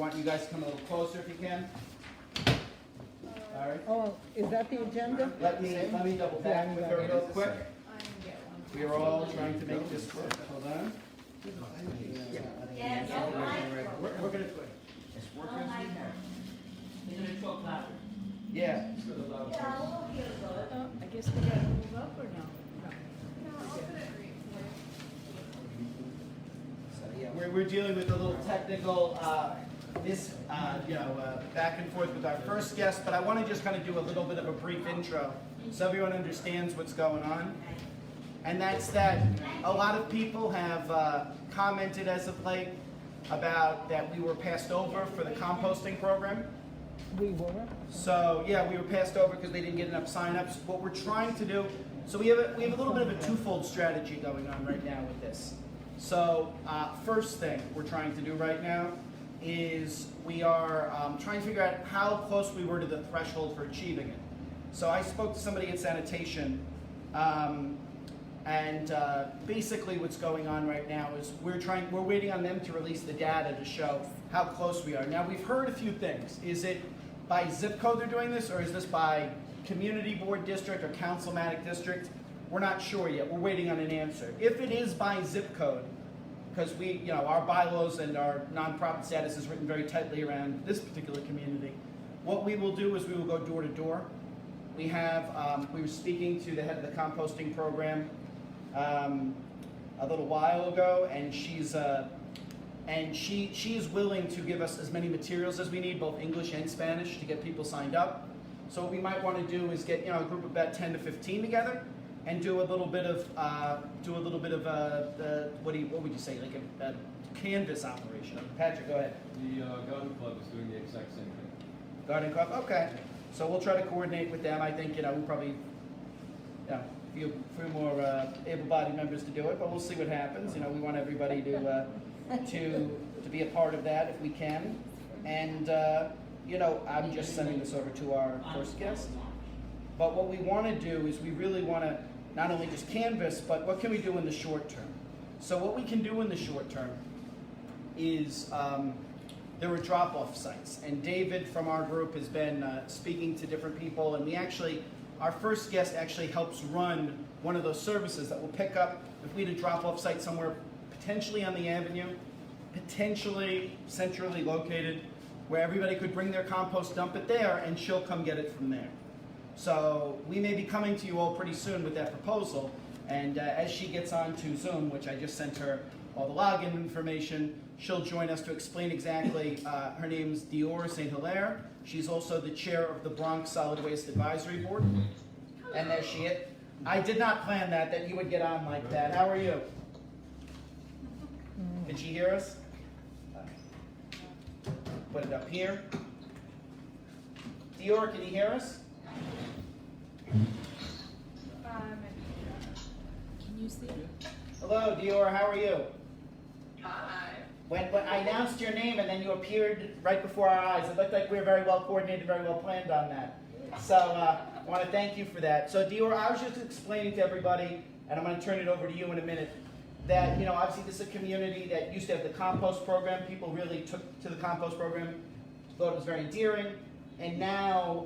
want you guys to come a little closer if you can. All right. Oh, is that the agenda? Let me double back with her real quick. I didn't get one. We are all trying to make this work. Hold on. Yeah, We're gonna quit. They're gonna talk louder. Yeah. I guess we gotta move up or no? So yeah, we're dealing with a little technical, back and forth with our first guest, but I want to just kind of do a little bit of a brief intro so everyone understands what's going on. And that's that a lot of people have commented as of late about that we were passed over for the composting program. We were? So yeah, we were passed over because they didn't get enough signups. What we're trying to do, so we have a little bit of a twofold strategy going on right now with this. So first thing we're trying to do right now is we are trying to figure out how close we were to the threshold for achieving it. So I spoke to somebody at sanitation, and basically what's going on right now is we're waiting on them to release the data to show how close we are. Now we've heard a few things. Is it by zip code they're doing this, or is this by community board district or councilmatic district? We're not sure yet. We're waiting on an answer. If it is by zip code, because our bylaws and our nonprofit status is written very tightly around this particular community, what we will do is we will go door to door. We were speaking to the head of the composting program a little while ago, and she is willing to give us as many materials as we need, both English and Spanish, to get people signed up. So what we might want to do is get a group of about 10 to 15 together and do a little bit of what would you say, like a canvas operation. Patrick, go ahead. The garden club is doing the exact same thing. Garden club, okay. So we'll try to coordinate with them. I think we probably few more able-bodied members to do it, but we'll see what happens. We want everybody to be a part of that if we can. And I'm just sending this over to our first guest. But what we want to do is we really want to not only just canvas, but what can we do in the short term? So what we can do in the short term is there were drop-off sites, and David from our group has been speaking to different people, and our first guest actually helps run one of those services that will pick up, if we had a drop-off site somewhere potentially on the avenue, potentially centrally located, where everybody could bring their compost, dump it there, and she'll come get it from there. So we may be coming to you all pretty soon with that proposal, and as she gets on to Zoom, which I just sent her all the login information, she'll join us to explain exactly. Her name's Dior St. Hillaire. She's also the chair of the Bronx Solid Waste Advisory Board. And there she is. I did not plan that you would get on like that. How are you? Can she hear us? Put it up here. Dior, can you hear us? Can you see it? Hello, Dior, how are you? Hi. When I announced your name and then you appeared right before our eyes, it looked like we were very well coordinated, very well planned on that. So I want to thank you for that. So Dior, I was just explaining to everybody, and I'm going to turn it over to you in a minute, that obviously this is a community that used to have the compost program. People really took to the compost program, thought it was very endearing, and now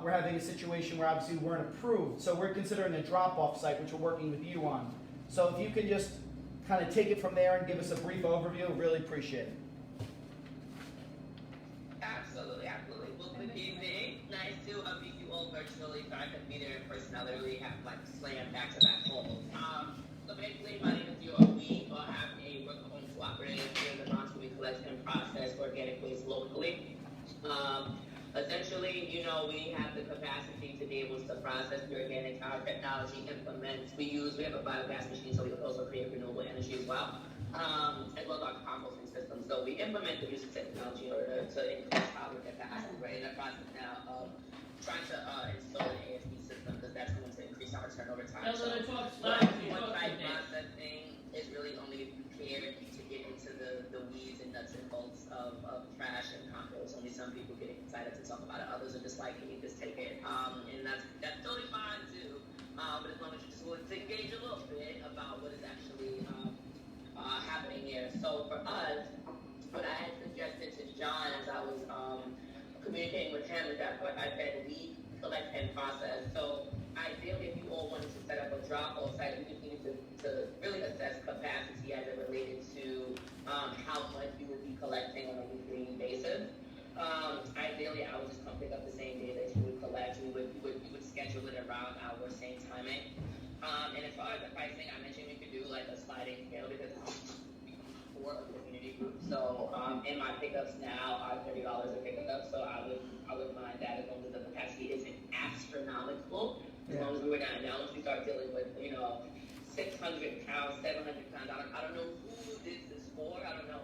we're having a situation where obviously we weren't approved. So we're considering a drop-off site, which we're working with you on. So if you can just kind of take it from there and give us a brief overview, really appreciate it. Absolutely. Well, good evening. Nice to meet you all virtually. If I couldn't be there in person, I literally have slammed back-to-back calls. So basically, my name is Dior. We have a work-at-home cooperative here in the Bronx where we collect and process organic waste locally. Essentially, we have the capacity to be able to process the organic. Our technology implements. We have a biogas machine, so we can also create renewable energy as well, as well as our composting system. So we implement the use of technology in order to increase our capacity. We're in the process now of trying to install an ASB system because that's going to increase our turnover time. So one-site processing is really only prepared to get into the weeds and nuts and bolts of trash and compost. Only some people get excited to talk about it. Others are just like, can you just take it? And that's totally fine too. But as long as you just want to engage a little bit about what is actually happening here. So for us, what I had suggested to John, and communicating with him is that what I said, we collect and process. So ideally, if you all wanted to set up a drop-off site, we just needed to really assess capacity as it related to how much you would be collecting on a weekly basis. Ideally, I would just come pick up the same day that you would collect. You would schedule it around our same timing. And as far as the pricing, I mentioned we could do like a sliding scale because it's for a community group. So in my pickups now are $30 a pickup. So I would mind that as long as the capacity isn't astronomical. As long as we were not now, once we start dealing with 600 pounds, 700 pounds. I don't know who this is for. I don't know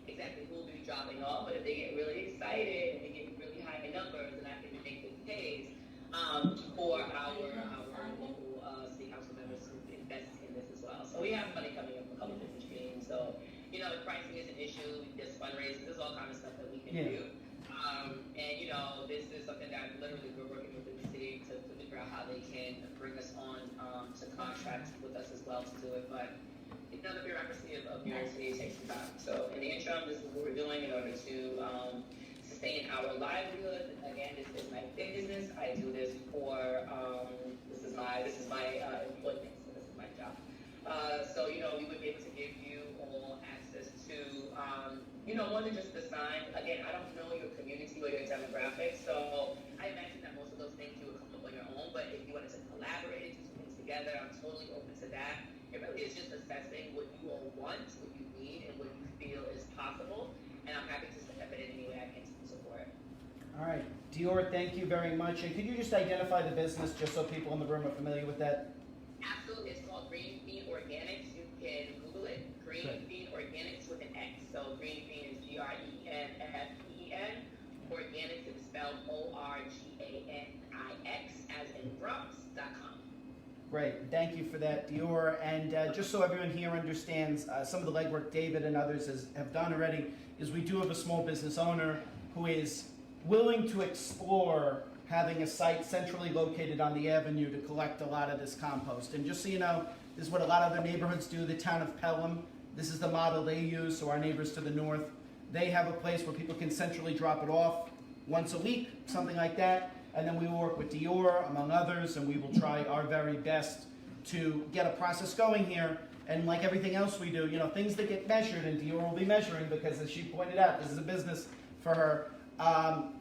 exactly who will be dropping off. But if they get really excited and they get really high numbers, then I can make this case for our local city council members who invest in this as well. So we have money coming in from a couple different streams. So if pricing is an issue, there's fundraisers, there's all kinds of stuff that we can do. And this is something that literally we're working with the city to figure out how they can bring us on to contract with us as well to do it. But the bureaucracy of New York City takes some time. So in the interim, this is what we're doing in order to sustain our livelihood. Again, this is my business. I do this for this is my employment. So this is my job. So we would be able to give you all access to more than just the sign. Again, I don't know your community or your demographics, so I imagine that most of those things you would come up on your own. But if you wanted to collaborate, do some things together, I'm totally open to that. It really is just assessing what you all want, what you need, and what you feel is possible. And I'm happy to step in any way I can to support. All right, Dior, thank you very much. And could you just identify the business just so people in the room are familiar with that? Absolutely, it's called Green Bean Organics. You can Google it. Green Bean Organics with an X. So Green Bean is GREENFEEN. Organics is spelled ORGANIX as in Bronx.com. Great, thank you for that, Dior. And just so everyone here understands, some of the legwork David and others have done already is we do have a small business owner who is willing to explore having a site centrally located on the avenue to collect a lot of this compost. And just so you know, this is what a lot of other neighborhoods do. The town of Pelham, this is the model they use, so our neighbors to the north, they have a place where people can centrally drop it off once a week, something like that. And then we will work with Dior, among others, and we will try our very best to get a process going here. And like everything else we do, things that get measured, and Dior will be measuring because, as she pointed out, this is a business for her.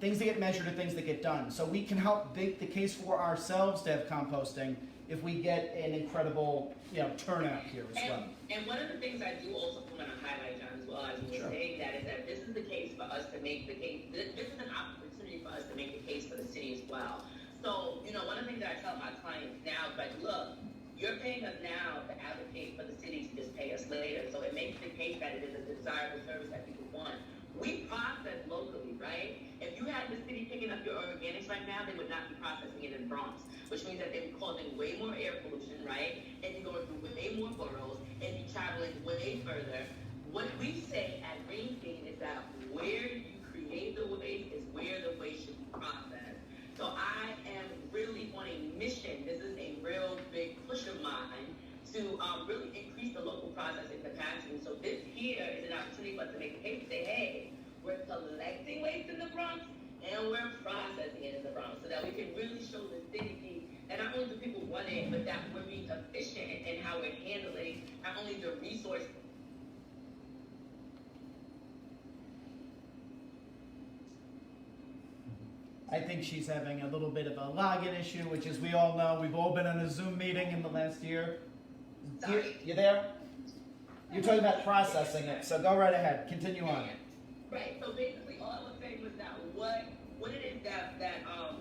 Things that get measured are things that get done. So we can help make the case for ourselves to have composting if we get an incredible, turnout here as well. And one of the things I do also want to highlight, John, as well as you were saying that, is that this is the case for us to make the case. This is an opportunity for us to make the case for the city as well. So, one of the things that I tell my clients now is like, look, you're paying us now to advocate for the city to just pay us later. So it makes the case that it is a desirable service that people want. We process locally, right? If you had the city picking up your organics right now, they would not be processing it in Bronx, which means that they'd be causing way more air pollution, right? And you're going through way more boroughs, and you're traveling way further. What we say at Green Bean is that where you create the waste is where the waste should be processed. So I am really on a mission. This is a real big push of mine to really increase the local processing capacity. So this here is an opportunity for us to make the case, say, hey, we're collecting waste in the Bronx and we're processing it in the Bronx, so that we can really show the city that not only do people want it, but that we're being efficient in how we're handling not only the resource. I think she's having a little bit of a login issue, which, as we all know, we've all been on a Zoom meeting in the last year. Sorry. You there? You're talking about processing it, so go right ahead. Continue on. Right. So basically, all I was saying was that what it is that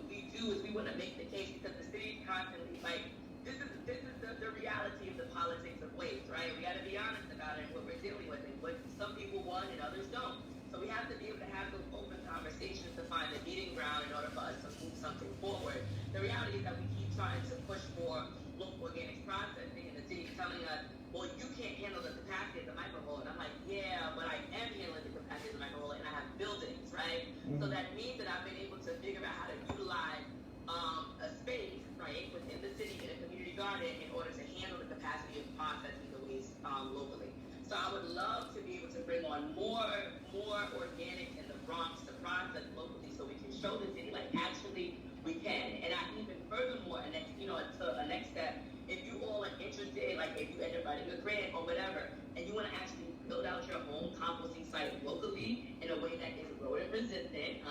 we do is we want to make the case, because the city constantly, like, this is the reality of the politics of waste, right? We got to be honest about it, what we're dealing with, and what some people want and others don't. So we have to be able to have those open conversations to find the meeting ground in order for us to move something forward. The reality is that we keep trying to push for local organics processing, and the city's telling us, well, you can't handle the capacity of the microhole. And I'm like, yeah, but I am handling the capacity of the microhole, and I have buildings, right? So that means that I've been able to figure out how to utilize a space, right, within the city in a community garden in order to handle the capacity of processing the waste locally. So I would love to be able to bring on more organics in the Bronx to process locally, so we can show the city, like, actually, we can. And I even furthermore, a next step, if you all are interested, like, if you end up writing a grant or whatever, and you want to actually build out your own composting site locally in a way that is rodent resistant,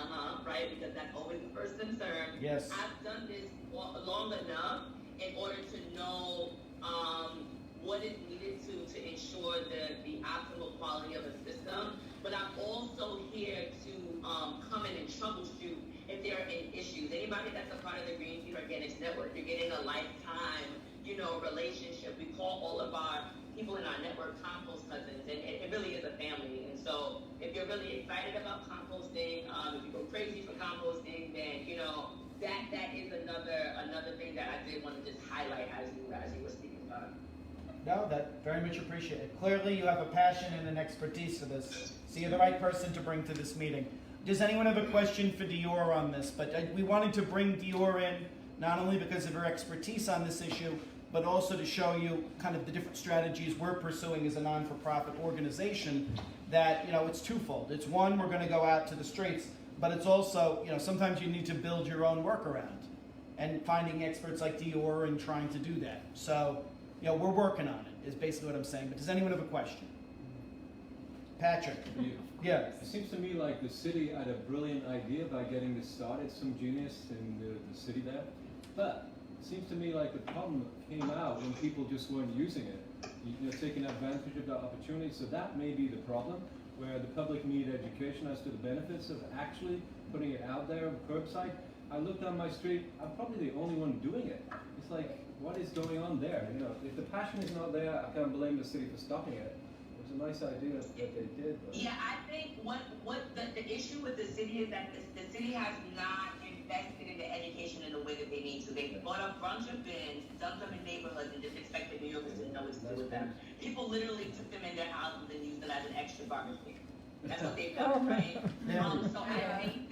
right? Because that's always the first concern. Yes. I've done this long enough in order to know what is needed to ensure the optimal quality of a system. But I'm also here to come in and troubleshoot if there are any issues. Anybody that's a part of the Green Seed Organics Network, you're getting a lifetime, relationship. We call all of our people in our network compost cousins, and it really is a family. And so if you're really excited about composting, if you go crazy for composting, then that is another thing that I did want to just highlight as you were speaking about. No, that very much appreciated. Clearly you have a passion and an expertise for this, so you're the right person to bring to this meeting. Does anyone have a question for Dior on this? But we wanted to bring Dior in, not only because of her expertise on this issue, but also to show you kind of the different strategies we're pursuing as a non-for-profit organization. That, it's twofold. It's one, we're going to go out to the streets, but it's also, sometimes you need to build your own workaround, and finding experts like Dior and trying to do that. So, we're working on it, is basically what I'm saying. But does anyone have a question? Patrick? Yeah. It seems to me like the city had a brilliant idea by getting this started, some genius in the city there. But it seems to me like the problem came out when people just weren't using it. Taking advantage of that opportunity. So that may be the problem, where the public need education as to the benefits of actually putting it out there on curbside. I look down my street, I'm probably the only one doing it. It's like, what is going on there? If the passion is not there, I can't blame the city for stopping it. It was a nice idea that they did. But... Yeah, I think what the issue with the city is that the city has not invested in the education in the way that they need to. They bought a bunch of bins, dumped them in neighborhoods, and just expected New Yorkers to know what to do with them. People literally took them in their houses and used them as an extra garbage bin. That's what they've done, right? So I think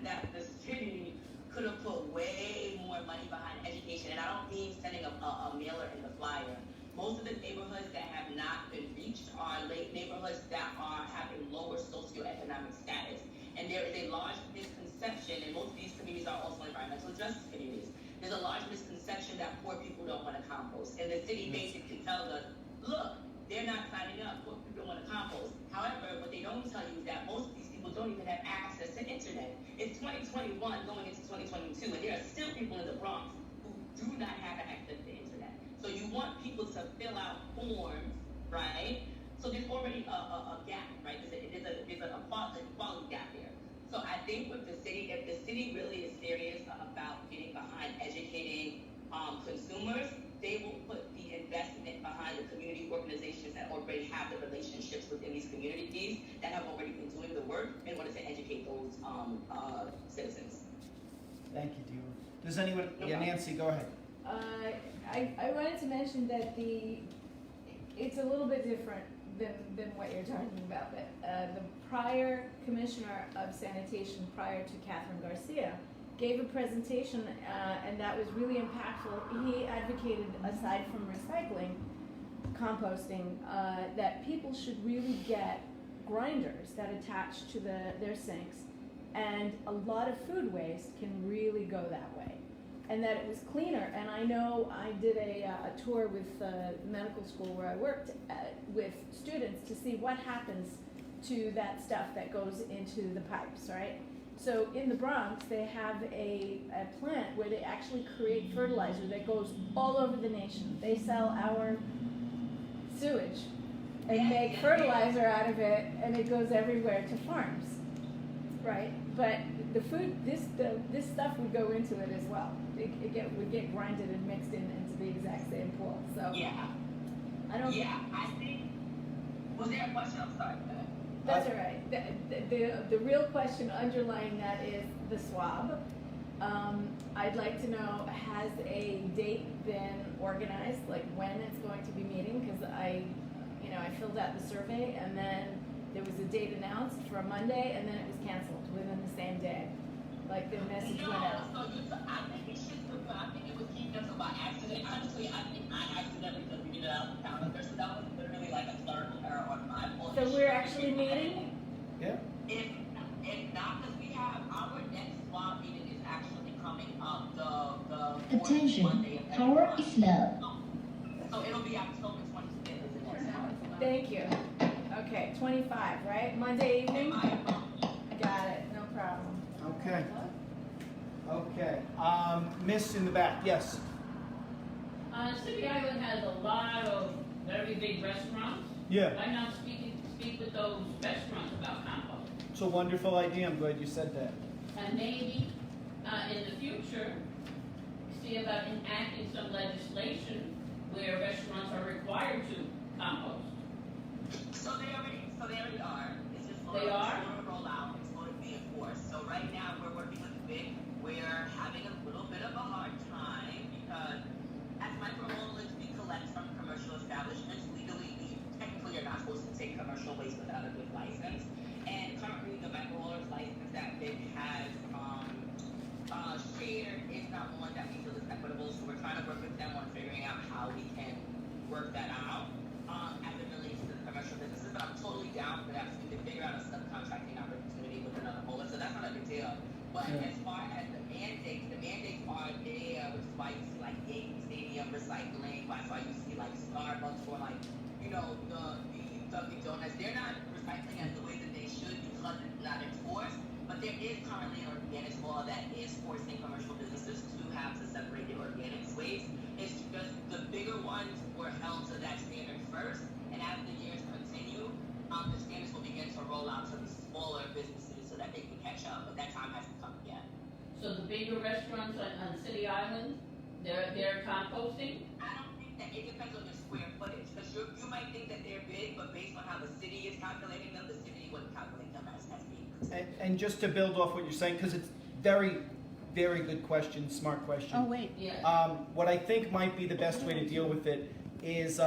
that the city could have put way more money behind education, and I don't mean sending a mailer in the flyer. Most of the neighborhoods that have not been reached are neighborhoods that are having lower socioeconomic status. And there is a large misconception, and most of these communities are also environmental justice communities. There's a large misconception that poor people don't want to compost. And the city basically tells us, look, they're not signing up, poor people don't want to compost. However, what they don't tell you is that most of these people don't even have access to internet. It's 2021 going into 2022, and there are still people in the Bronx who do not have access to internet. So you want people to fill out forms, right? So there's already a gap, right? There's a quality gap there. So I think with the city, if the city really is serious about getting behind educating consumers, they will put the investment behind the community organizations that already have the relationships within these communities that have already been doing the work in order to educate those citizens. Thank you, Dior. Does anyone? Yeah, Nancy, go ahead. I wanted to mention that it's a little bit different than what you're talking about. But the prior commissioner of sanitation, prior to Catherine Garcia, gave a presentation, and that was really impactful. He advocated, aside from recycling, composting, that people should really get grinders that attach to their sinks, and a lot of food waste can really go that way. And that it was cleaner. And I know I did a tour with the medical school where I worked with students to see what happens to that stuff that goes into the pipes, right? So in the Bronx, they have a plant where they actually create fertilizer that goes all over the nation. They sell our sewage and make fertilizer out of it, and it goes everywhere to farms, right? But the food, this stuff would go into it as well. It would get grinded and mixed into the exact same pool. So yeah, I think. Was there a question? I'm sorry. That's all right. The real question underlying that is the swab. I'd like to know, has a date been organized, like when it's going to be meeting? Because I filled out the survey, and then there was a date announced for a Monday, and then it was canceled within the same day. Like the message went out. I think it should. I think it was canceled by accident. Honestly, I think I accidentally deleted it out of the calendar, so that was literally like a clerical error on my part. So we're actually meeting? Yeah. If not, because we have our Attention, Monday of every power month. is low. So it'll be October 25th is the next one. Thank you. Okay, 25, right? Monday evening? My phone. Got it, no problem. Okay. Okay. Miss in the back, yes. City Island has a lot of very big restaurants. Yeah. Why not speak with those restaurants about compost? It's a wonderful idea. I'm glad you said that. And maybe, in the future, see about enacting some legislation where restaurants are required to compost. So they already are. It's just They are? going to roll out. It's going to be enforced. So right now we're working with BIC. We're having a little bit of a hard time because as microhaulers we collect from commercial establishments. Legally, we technically are not supposed to take commercial waste without a good license. And currently the microhauler's license that BIC has shared is not one that we feel is equitable. So we're trying to work with them on figuring out how we can work that out. As it relates to the commercial businesses, but I'm totally down for that. So we can figure out a subcontracting opportunity with another hauler. So that's not a big deal. But as far as the mandates are there, which is why you see like Yankee Stadium recycling. That's why you see like Starbucks or like the Dunkin' Donuts. They're not recycling as the way that they should because it's not enforced. But there is currently an organics law that is forcing commercial businesses to have to separate their organics waste. It's just the bigger ones were held to that standard first, and as the years continue, the standards will begin to roll out to the smaller businesses so that they can catch up, but that time hasn't come yet. So the bigger restaurants on City Island, they're composting? I don't think that it depends on your square footage, because you might think that they're big, but based on how the city is calculating them, the city wouldn't calculate them as big. And just to build off what you're saying, because it's very, very good question, smart question. Oh, wait. Yeah. What I think might be the best way to deal with it is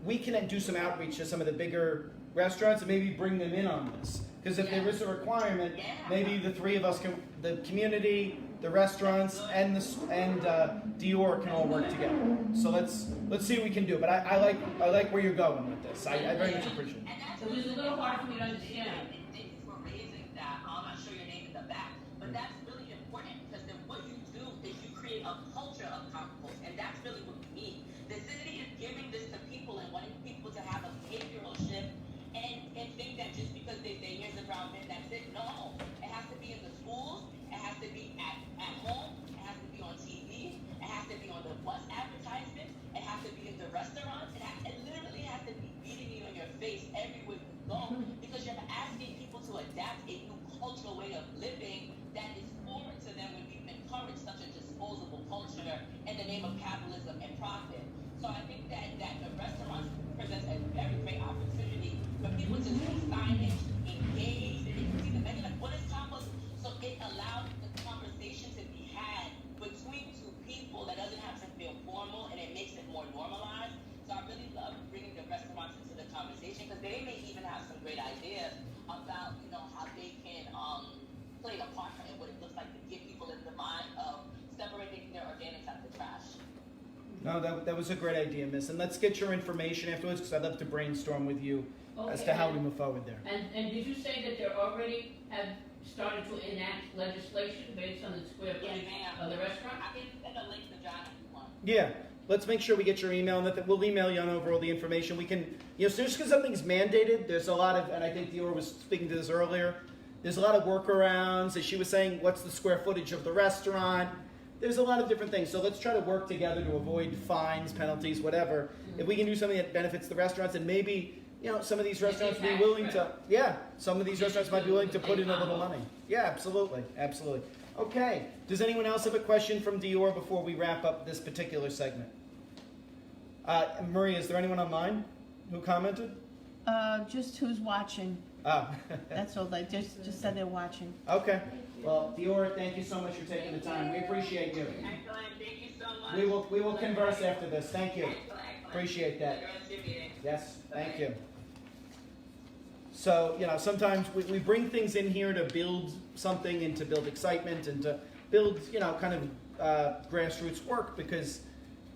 we can do some outreach to some of the bigger restaurants and maybe bring them in on this. Because if there is a requirement, maybe the three of us can, the community, the restaurants, and Dior can all work together. So let's see what we can do. But I like where you're going with this. I very much appreciate it. So it's a little hard for me to understand. Thank you for raising that. I'm not sure your name in the back, but that's really important because then what you do is you create a culture of compost, and that's really what we need. The city is giving this to people and wanting people to have a behavioral shift and think that just because they say here's a brown bin, that's it. No, it has to be in the schools, it has to be at home, it has to be on TV, it has to be on the bus advertisements, it has to be in the restaurants, it literally has to be beating you in your face everywhere you go because you're asking people to adapt a new cultural way of living that is foreign to them when we've encouraged such a disposable culture in the name of capitalism and profit. So I think that the restaurants presents a very great opportunity for people to see signage, engage, and they can see the menu, like what is compost? So it allows the conversation to be had between two people that doesn't have to feel formal, and it makes it more normalized. So I really love bringing the restaurants into the conversation because they may even have some great ideas about how they can play a part in what it looks like to get people in the mind of separating their organics out of the trash. No, that was a great idea, Miss. And let's get your information afterwards because I'd love to brainstorm with you as to how we move forward there. And did you say that they already have started to enact legislation based on the square footage of the restaurant? I can send a link to John if you want. Yeah, let's make sure we get your email, and that we'll email you on over all the information. We can, so just because something's mandated, there's a lot of, and I think Dior was speaking to this earlier, there's a lot of workarounds. As she was saying, what's the square footage of the restaurant? There's a lot of different things. So let's try to work together to avoid fines, penalties, whatever. If we can do something that benefits the restaurants, and maybe, some of these restaurants be willing to, some of these restaurants might be willing to put in a little money. Yeah, absolutely, absolutely. Okay, does anyone else have a question from Dior before we wrap up this particular segment? Maria, is there anyone online who commented? Just who's watching. Oh. That's all. They just said they're watching. Okay. Well, Dior, thank you so much for taking the time. We appreciate you. Excellent. Thank you so much. We will converse after this. Thank you. Excellent. Appreciate that. Enjoy the rest of your meeting. Yes, thank you. So, sometimes we bring things in here to build something and to build excitement and to build, kind of grassroots work because,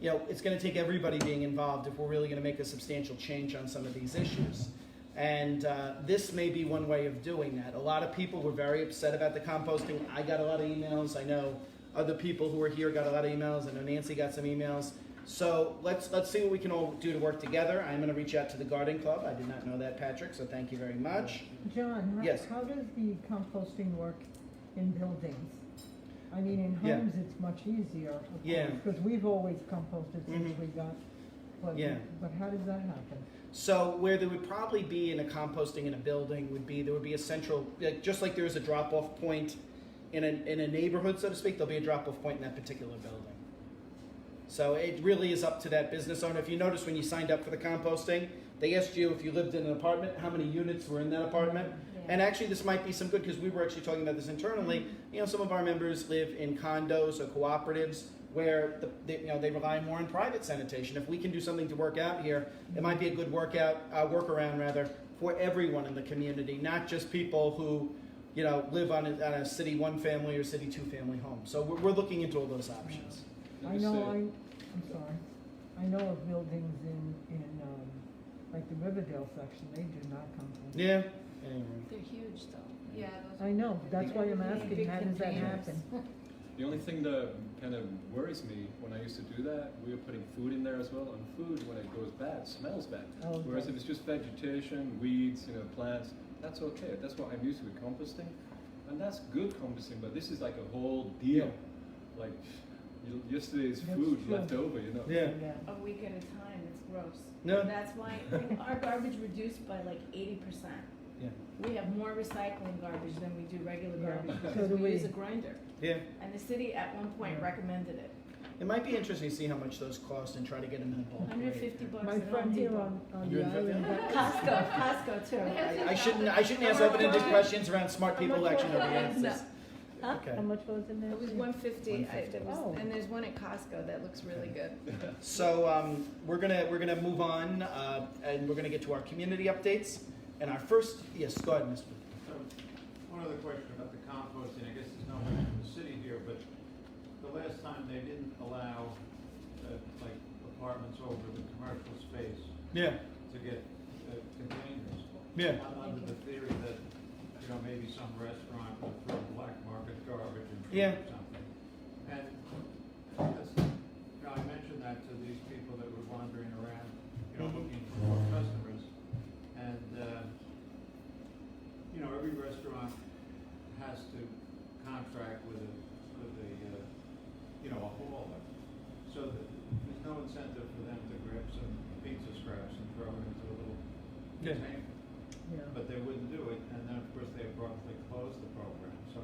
it's going to take everybody being involved if we're really going to make a substantial change on some of these issues. And this may be one way of doing that. A lot of people were very upset about the composting. I got a lot of emails. I know other people who were here got a lot of emails. I know Nancy got some emails. So let's see what we can all do to work together. I'm going to reach out to the Garden Club. I did not know that, Patrick, so thank you very much. John, Yes. how does the composting work in buildings? I mean, in Yeah. homes, it's much easier, of Yeah. course, because we've always composted since Mhm. we got, but, Yeah. but how does that happen? So where there would probably be in a composting in a building would be, there would be a central, like, just like there's a drop-off point in a neighborhood, so to speak, there'll be a drop-off point in that particular building. So it really is up to that business owner. If you notice when you signed up for the composting, they asked you if you lived in an apartment, how many units were in that apartment. And actually this might be some good, because we were actually talking about this internally. You know, some of our members live in condos or cooperatives where they rely more on private sanitation. If we can do something to work out here, it might be a good workaround rather, for everyone in the community, not just people who, you know, live on a city one family or city two family home. So we're looking into all those options. I know, I'm sorry, I know of buildings in like the Riverdale section, they do not compost. Yeah. Anyway. They're huge though. Yeah. I know, that's why I'm Big asking, how does that containers. happen? The only thing that kind of worries me when I used to do that, we were putting food in there as well, and food, when it goes bad, smells bad. Oh, Whereas okay. if it's just vegetation, weeds, you know, plants, that's okay. That's what I'm used to with composting, and that's good composting. But this is like a whole deal, like yesterday's That's food true. left over, you know. Yeah. A week at a time, it's gross. No. That's why our garbage reduced by like 80%. Yeah. We have more recycling garbage than we do regular Yeah. garbage So because do we we. use a grinder. Yeah. And the city at one point Yeah. recommended it. It might be interesting to see how much those cost and try to get them in a bulk rate. $150 My at friend Home here Depot. on You the in island, Fairfield? Costco too. I shouldn't ask open-ended questions around smart people who actually know the answers. Huh? Okay. how much was in there? It was 150. Oh. And there's one at Costco that looks really good. So we're gonna move on, and we're gonna get to our community updates. And our first, yes, go ahead, Mr. So, one other question about the composting, I guess there's no one from the city here, but the last time they didn't allow, like, apartments over the commercial space Yeah. to get containers. Yeah. Under the theory that, you know, maybe some restaurant would throw black market garbage in Yeah. or something. And, that's, you know, I mentioned that to these people that were wandering around, you know, looking for customers. And, you know, every restaurant has to contract with a you know, a hauler. So there's no incentive for them to grab some pizza scraps and throw it into a little Yeah. container. Yeah. But they wouldn't do it, and then of course they abruptly closed the program. So,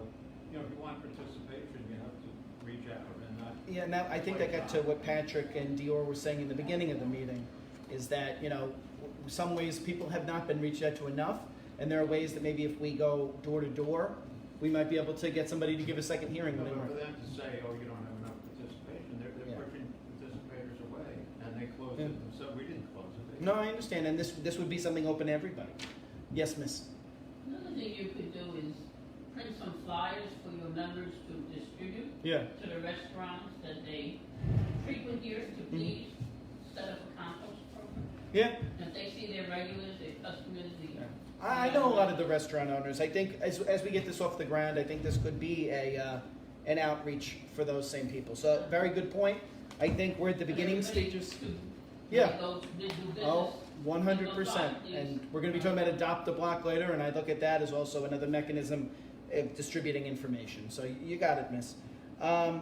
you know, if you want participation, you have to reach out and not. Yeah, and that, I think that got to what Patrick and Dior were saying in the beginning of the meeting, is that, you know, some ways people have not been reached out to enough, and there are ways that maybe if we go door to door, we might be able to get somebody to give a second hearing But when they for were. them to say, oh, you don't have enough participation, they're Yeah. pushing participators away, and they closed Yeah. it themselves. We didn't close it. They- No, I understand, and this would be something open to everybody. Yes, miss? Another thing you could do is print some flyers for your members to distribute Yeah. to the restaurants that they frequent here to please set up a compost program. Yeah. If they see their regulars, their customers, I know a lot of the restaurant owners. I think as we get this off the ground, I think this could be an outreach for those same people. So very good point. I think we're at the beginning stages. Yeah. Oh, 100%. And we're going to be talking about adopt a block later, and I look at that as also another mechanism of distributing information. So you got it, miss.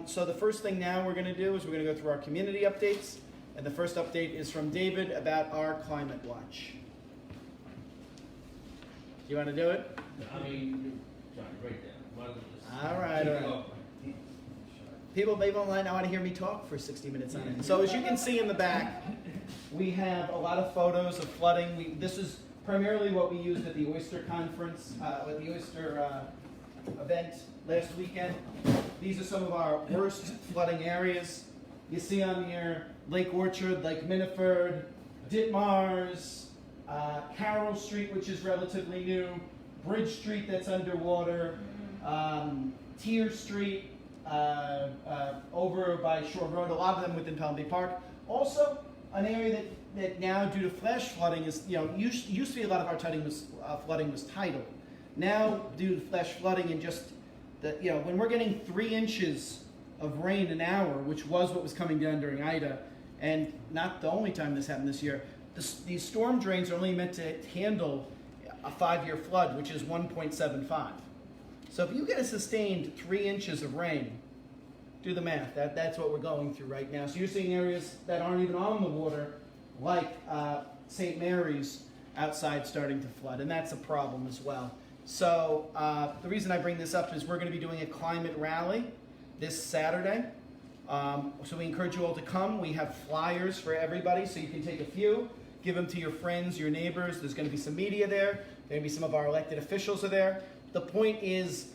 So the first thing now we're going to do is we're going to go through our community updates. And the first update is from David about our climate watch. Do you want to do it? I mean, you're trying to break that. All right. People online now want to hear me talk for 60 minutes on it. So as you can see in the back, we have a lot of photos of flooding. This is primarily what we used at the Oyster Conference, at the Oyster event last weekend. These are some of our worst flooding areas. You see on here Lake Orchard, Lake Minaford, Ditmars, Carroll Street, which is relatively new, Bridge Street that's underwater, Tier Street, over by Shore Road, a lot of them within Pelham Bay Park. Also, an area that now, due to flash flooding, is, you know, used to be a lot of our flooding was tidal. Now, due to flash flooding and just the, you know, when we're getting 3 inches of rain an hour, which was what was coming down during Ida, and not the only time this happened this year. These storm drains are only meant to handle a 5-year flood, which is 1.75. So if you get a sustained 3 inches of rain, do the math. That's what we're going through right now. So you're seeing areas that aren't even on the water, like St. Mary's outside starting to flood, and that's a problem as well. So the reason I bring this up is we're going to be doing a climate rally this Saturday. So we encourage you all to come. We have flyers for everybody, so you can take a few, give them to your friends, your neighbors. There's going to be some media there. There are going to be some of our elected officials are there. The point is,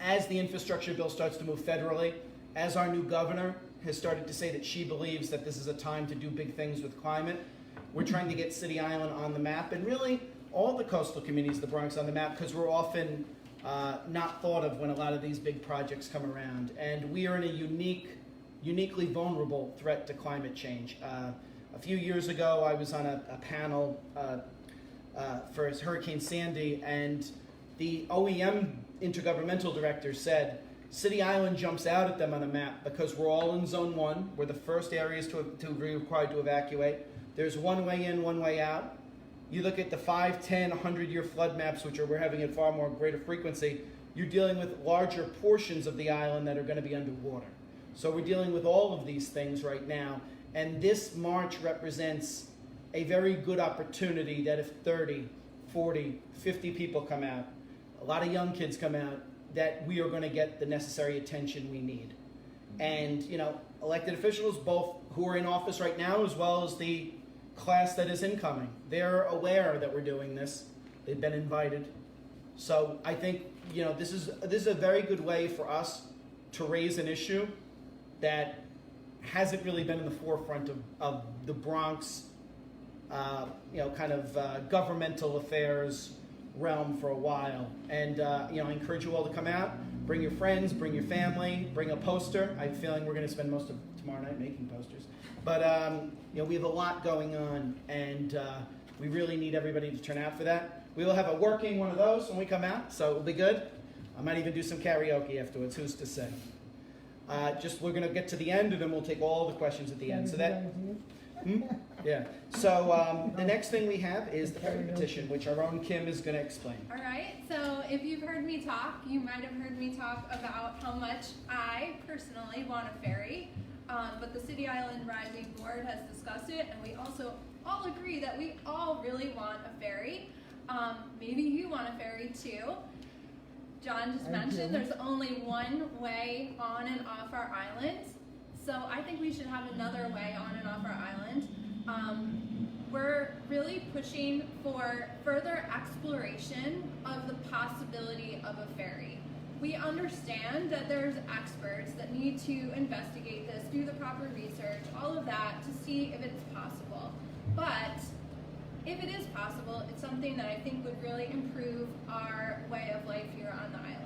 as the infrastructure bill starts to move federally, as our new governor has started to say that she believes that this is a time to do big things with climate, we're trying to get City Island on the map, and really all the coastal communities of the Bronx on the map, because we're often not thought of when a lot of these big projects come around. And we are in a uniquely vulnerable threat to climate change. A few years ago, I was on a panel for Hurricane Sandy, and the OEM intergovernmental director said, City Island jumps out at them on a map because we're all in Zone 1. We're the first areas to be required to evacuate. There's one way in, one way out. You look at the 5, 10, 100-year flood maps, which we're having at far more greater frequency, you're dealing with larger portions of the island that are going to be underwater. So we're dealing with all of these things right now, and this march represents a very good opportunity that if 30, 40, 50 people come out, a lot of young kids come out, that we are going to get the necessary attention we need. And, elected officials, both who are in office right now as well as the class that is incoming, they're aware that we're doing this. They've been invited. So I think, this is a very good way for us to raise an issue that hasn't really been in the forefront of the Bronx, governmental affairs realm for a while. And, I encourage you all to come out, bring your friends, bring your family, bring a poster. I have a feeling we're going to spend most of tomorrow night making posters. But, we have a lot going on, and we really need everybody to turn out for that. We will have a working one of those when we come out, so it'll be good. I might even do some karaoke afterwards, who's to say. We're going to get to the end, and then we'll take all the questions at the end. So that... Yeah. So the next thing we have is the Ferry Petition, which our own Kim is going to explain. All right. So if you've heard me talk, you might have heard me talk about how much I personally want a ferry. But the City Island Rising Board has discussed it, and we also all agree that we all really want a ferry. Maybe you want a ferry too. John just mentioned there's only one way on and off our island. So I think we should have another way on and off our island. We're really pushing for further exploration of the possibility of a ferry. We understand that there's experts that need to investigate this, do the proper research, all of that to see if it's possible. But if it is possible, it's something that I think would really improve our way of life here on the island.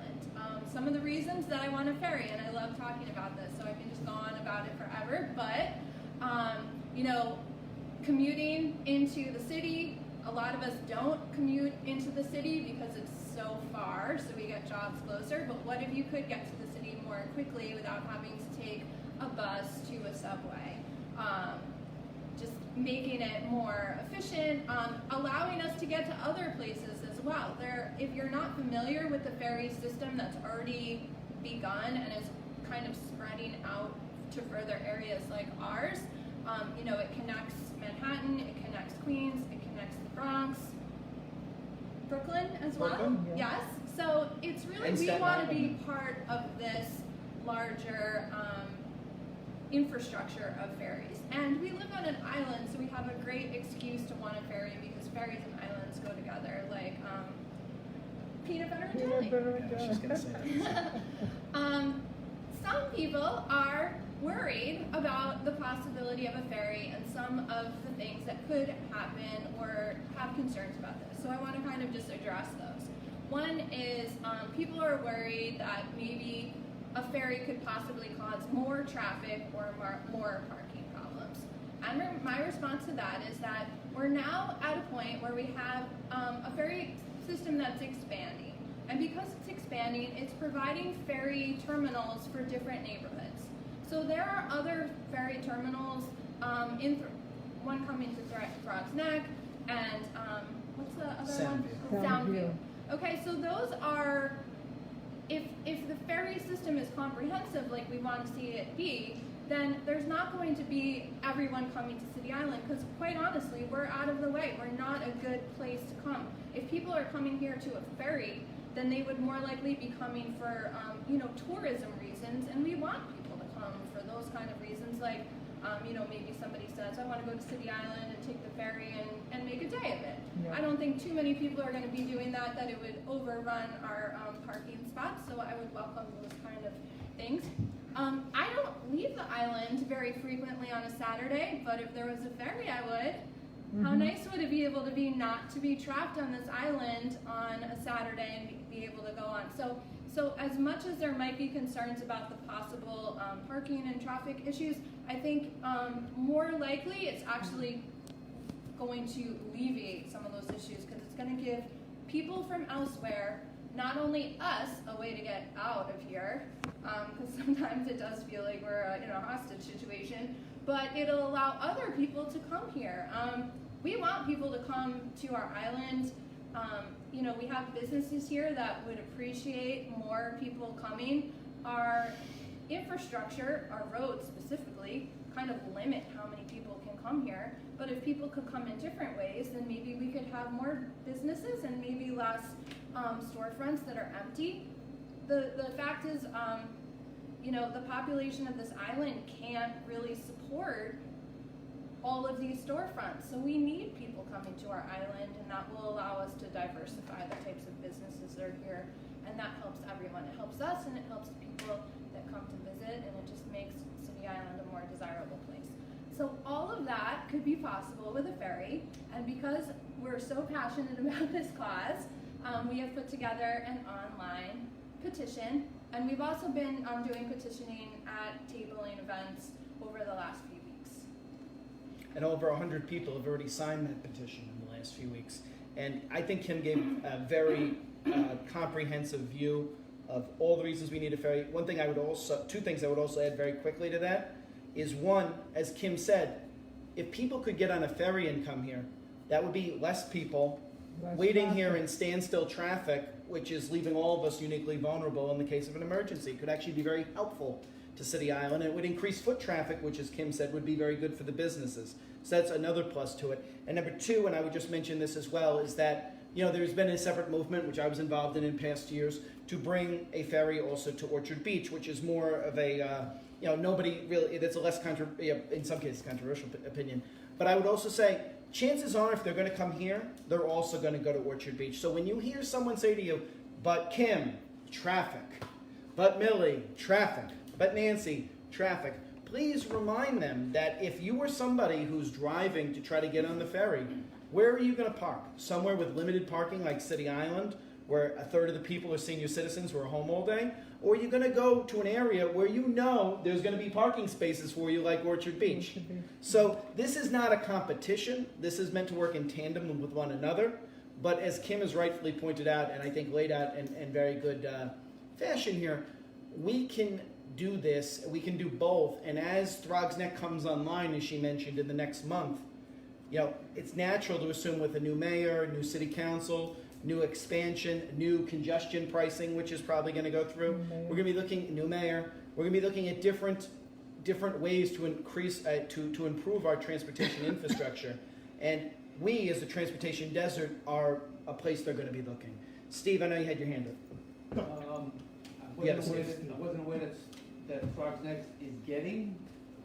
Some of the reasons that I want a ferry, and I love talking about this, so I can just go on about it forever, but, commuting into the city, a lot of us don't commute into the city because it's so far, so we get jobs closer, but what if you could get to the city more quickly without having to take a bus to a subway? Just making it more efficient, allowing us to get to other places as well. If you're not familiar with the ferry system that's already begun and is kind of spreading out to further areas like ours, it connects Manhattan, it connects Queens, it connects the Bronx, Brooklyn as well. Brooklyn, yeah. Yes. So it's really, And we Staten want to Island. be part of this larger infrastructure of ferries. And we live on an island, so we have a great excuse to want a ferry because ferries and islands go together like peanut butter and jelly. Yeah, she's going to say that. Some people are worried about the possibility of a ferry and some of the things that could happen or have concerns about this. So I want to kind of just address those. One is people are worried that maybe a ferry could possibly cause more traffic or more parking problems. And my response to that is that we're now at a point where we have a ferry system that's expanding. And because it's expanding, it's providing ferry terminals for different neighborhoods. So there are other ferry terminals, one coming to Bronx Neck, and what's the other one? Soundview. Okay, so those are, if the ferry system is comprehensive like we want to see it be, then there's not going to be everyone coming to City Island, because quite honestly, we're out of the way. We're not a good place to come. If people are coming here to a ferry, then they would more likely be coming for, tourism reasons, and we want people to come for those kind of reasons, like, maybe somebody says, I want to go to City Island and take the ferry and make a day of it. Yeah. I don't think too many people are going to be doing that it would overrun our parking spots, so I would welcome those kind of things. I don't leave the island very frequently on a Saturday, but if there was a ferry, I would. Mm-hmm. How nice would it be able to be not to be trapped on this island on a Saturday and be able to go on? So as much as there might be concerns about the possible parking and traffic issues, I think more likely it's actually going to alleviate some of those issues, because it's going to give people from elsewhere, not only us, a way to get out of here, because sometimes it does feel like we're in a hostage situation, but it'll allow other people to come here. We want people to come to our island. We have businesses here that would appreciate more people coming. Our infrastructure, our roads specifically, kind of limit how many people can come here. But if people could come in different ways, then maybe we could have more businesses and maybe less storefronts that are empty. The fact is, the population of this island can't really support all of these storefronts. So we need people coming to our island, and that will allow us to diversify the types of businesses that are here. And that helps everyone. It helps us, and it helps the people that come to visit, and it just makes City Island a more desirable place. So all of that could be possible with a ferry, and because we're so passionate about this cause, we have put together an online petition, and we've also been doing petitioning at tabling events over the last few weeks. And over 100 people have already signed that petition in the last few weeks. And I think Kim gave a very comprehensive view of all the reasons we need a ferry. Two things I would also add very quickly to that is, one, as Kim said, if people could get on a ferry and come here, that would be less people waiting here in standstill traffic, which is leaving all of us uniquely vulnerable in the case of an emergency. It could actually be very helpful to City Island. It would increase foot traffic, which, as Kim said, would be very good for the businesses. So that's another plus to it. And number two, and I would just mention this as well, is that there's been a separate movement, which I was involved in past years, to bring a ferry also to Orchard Beach, which is more of a, nobody really, that's a less, in some cases, controversial opinion. But I would also say, chances are if they're going to come here, they're also going to go to Orchard Beach. So when you hear someone say to you, but Kim, traffic, but Millie, traffic, but Nancy, traffic, please remind them that if you were somebody who's driving to try to get on the ferry, where are you going to park? Somewhere with limited parking like City Island, where a third of the people are senior citizens who are home all day? Or are you going to go to an area where there's going to be parking spaces for you like Orchard Beach? So this is not a competition. This is meant to work in tandem with one another. But as Kim has rightfully pointed out, and I think laid out in very good fashion here, we can do this. We can do both. And as Throgs Neck comes online, as she mentioned, in the next month, it's natural to assume with a new mayor, new city council, new expansion, new congestion pricing, which is probably going to go through. We're going to be looking, new mayor, we're going to be looking at different ways to increase, to improve our transportation infrastructure. And we, as a transportation desert, are a place they're going to be looking. Steve, I know you had your hand up. I wasn't aware that Throgs Neck is getting.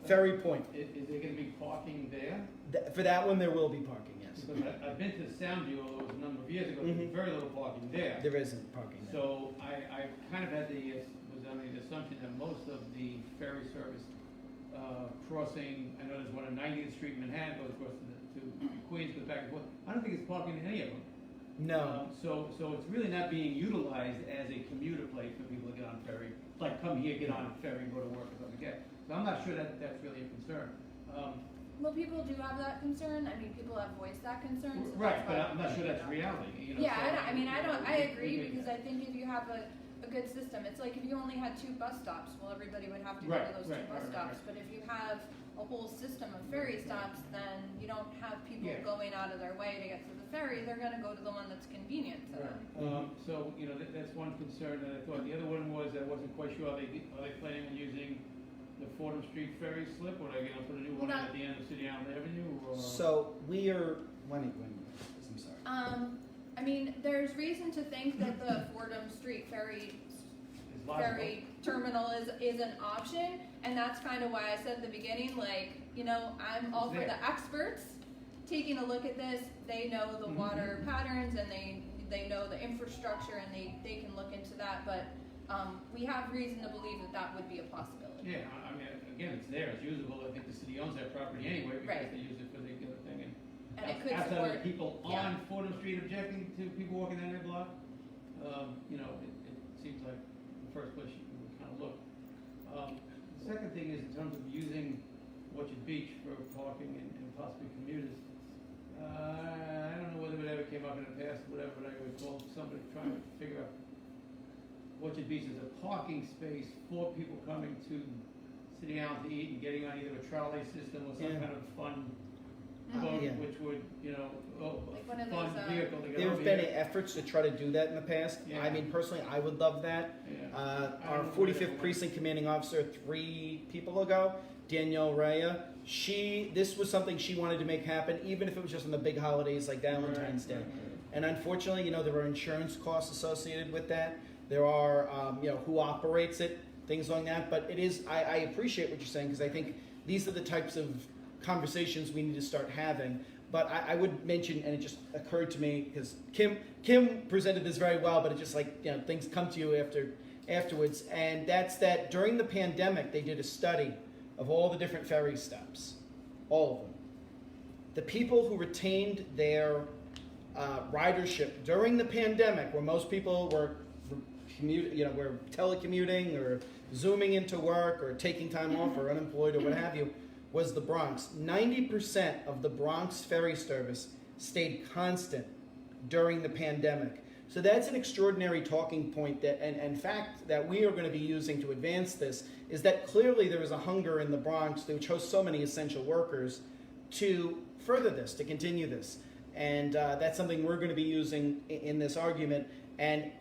Ferry Point. Is there going to be parking there? For that one, there will be parking, yes. Because I've been to Soundview, although it was a number of years ago, there's very little parking there. There isn't parking there. So I kind of was under the assumption that most of the ferry service crossing, I know there's one on 90th Street in Manhattan, goes across to Queens, goes back and forth. I don't think it's parking in any of them. No. So it's really not being utilized as a commuter place for people to get on ferry. Like come here, get on a ferry, go to work or something again. So I'm not sure that that's really a concern. Well, people do have that concern. I mean, people have voiced that concern. So Right, that's but why I'm not sure that's reality, you know. Yeah, so- I mean, I agree because I think if you have a good system, it's like if you only had 2 bus stops, well, everybody would have to go Right, to those 2 right, bus right, stops. right. But if you have a whole system of ferry stops, then you don't have people Yeah. going out of their way to get to the ferry. They're gonna go to the one that's convenient to them. So, you know, that's one concern that I thought. The other one was, I wasn't quite sure, are they planning on using the Fordham Street ferry slip, or are they gonna put a new one Well, at the end of City Island Avenue, or? So we are, when, I'm sorry. I mean, there's reason to think that the Fordham Street ferry It's logical. terminal is an option, and that's kind of why I said at the beginning, like, you know, I'm all for the experts taking a look at this. They know the water patterns, and they know the infrastructure, and they can look into that, but we have reason to believe that that would be a possibility. Yeah, I mean, again, it's there, it's usable. I think the city owns that property anyway, because Right. they use it for the other thing. And it could outside support, of the people yeah. on Fordham Street objecting to people walking down that block, you know, it seems like the first place you would kind of look. The second thing is in terms of using Orchard Beach for parking and possibly commuters. I don't know whether it ever came up in the past, whatever, but I recall somebody trying to figure out Orchard Beach is a parking space for people coming to City Island to eat and getting on either a trolley system or some Yeah. kind of fun boat, Yeah. which would, you know, Like one of fun those, vehicle to get There over have been here. efforts to try to do that in the past. Yeah. I mean, personally, I would love that. Yeah. I Our don't know 45th whether- precinct commanding officer 3 people ago, Danielle Raya, this was something she wanted to make happen, even if it was just on the big holidays like Valentine's Day. Right. And unfortunately, you know, there are insurance costs associated with that. There are, you know, who operates it, things like that. But it is, I appreciate what you're saying, because I think these are the types of conversations we need to start having. But I would mention, and it just occurred to me, because Kim presented this very well, but it just like, you know, things come to you afterwards. And that's that during the pandemic, they did a study of all the different ferry stops, all of them. The people who retained their ridership during the pandemic, where most people were were telecommuting or zooming into work or taking time off or unemployed or what have you, was the Bronx. 90% of the Bronx Ferry Service stayed constant during the pandemic. So that's an extraordinary talking point that, and fact that we are going to be using to advance this, is that clearly there is a hunger in the Bronx, which hosts so many essential workers, to further this, to continue this. And that's something we're going to be using in this argument. And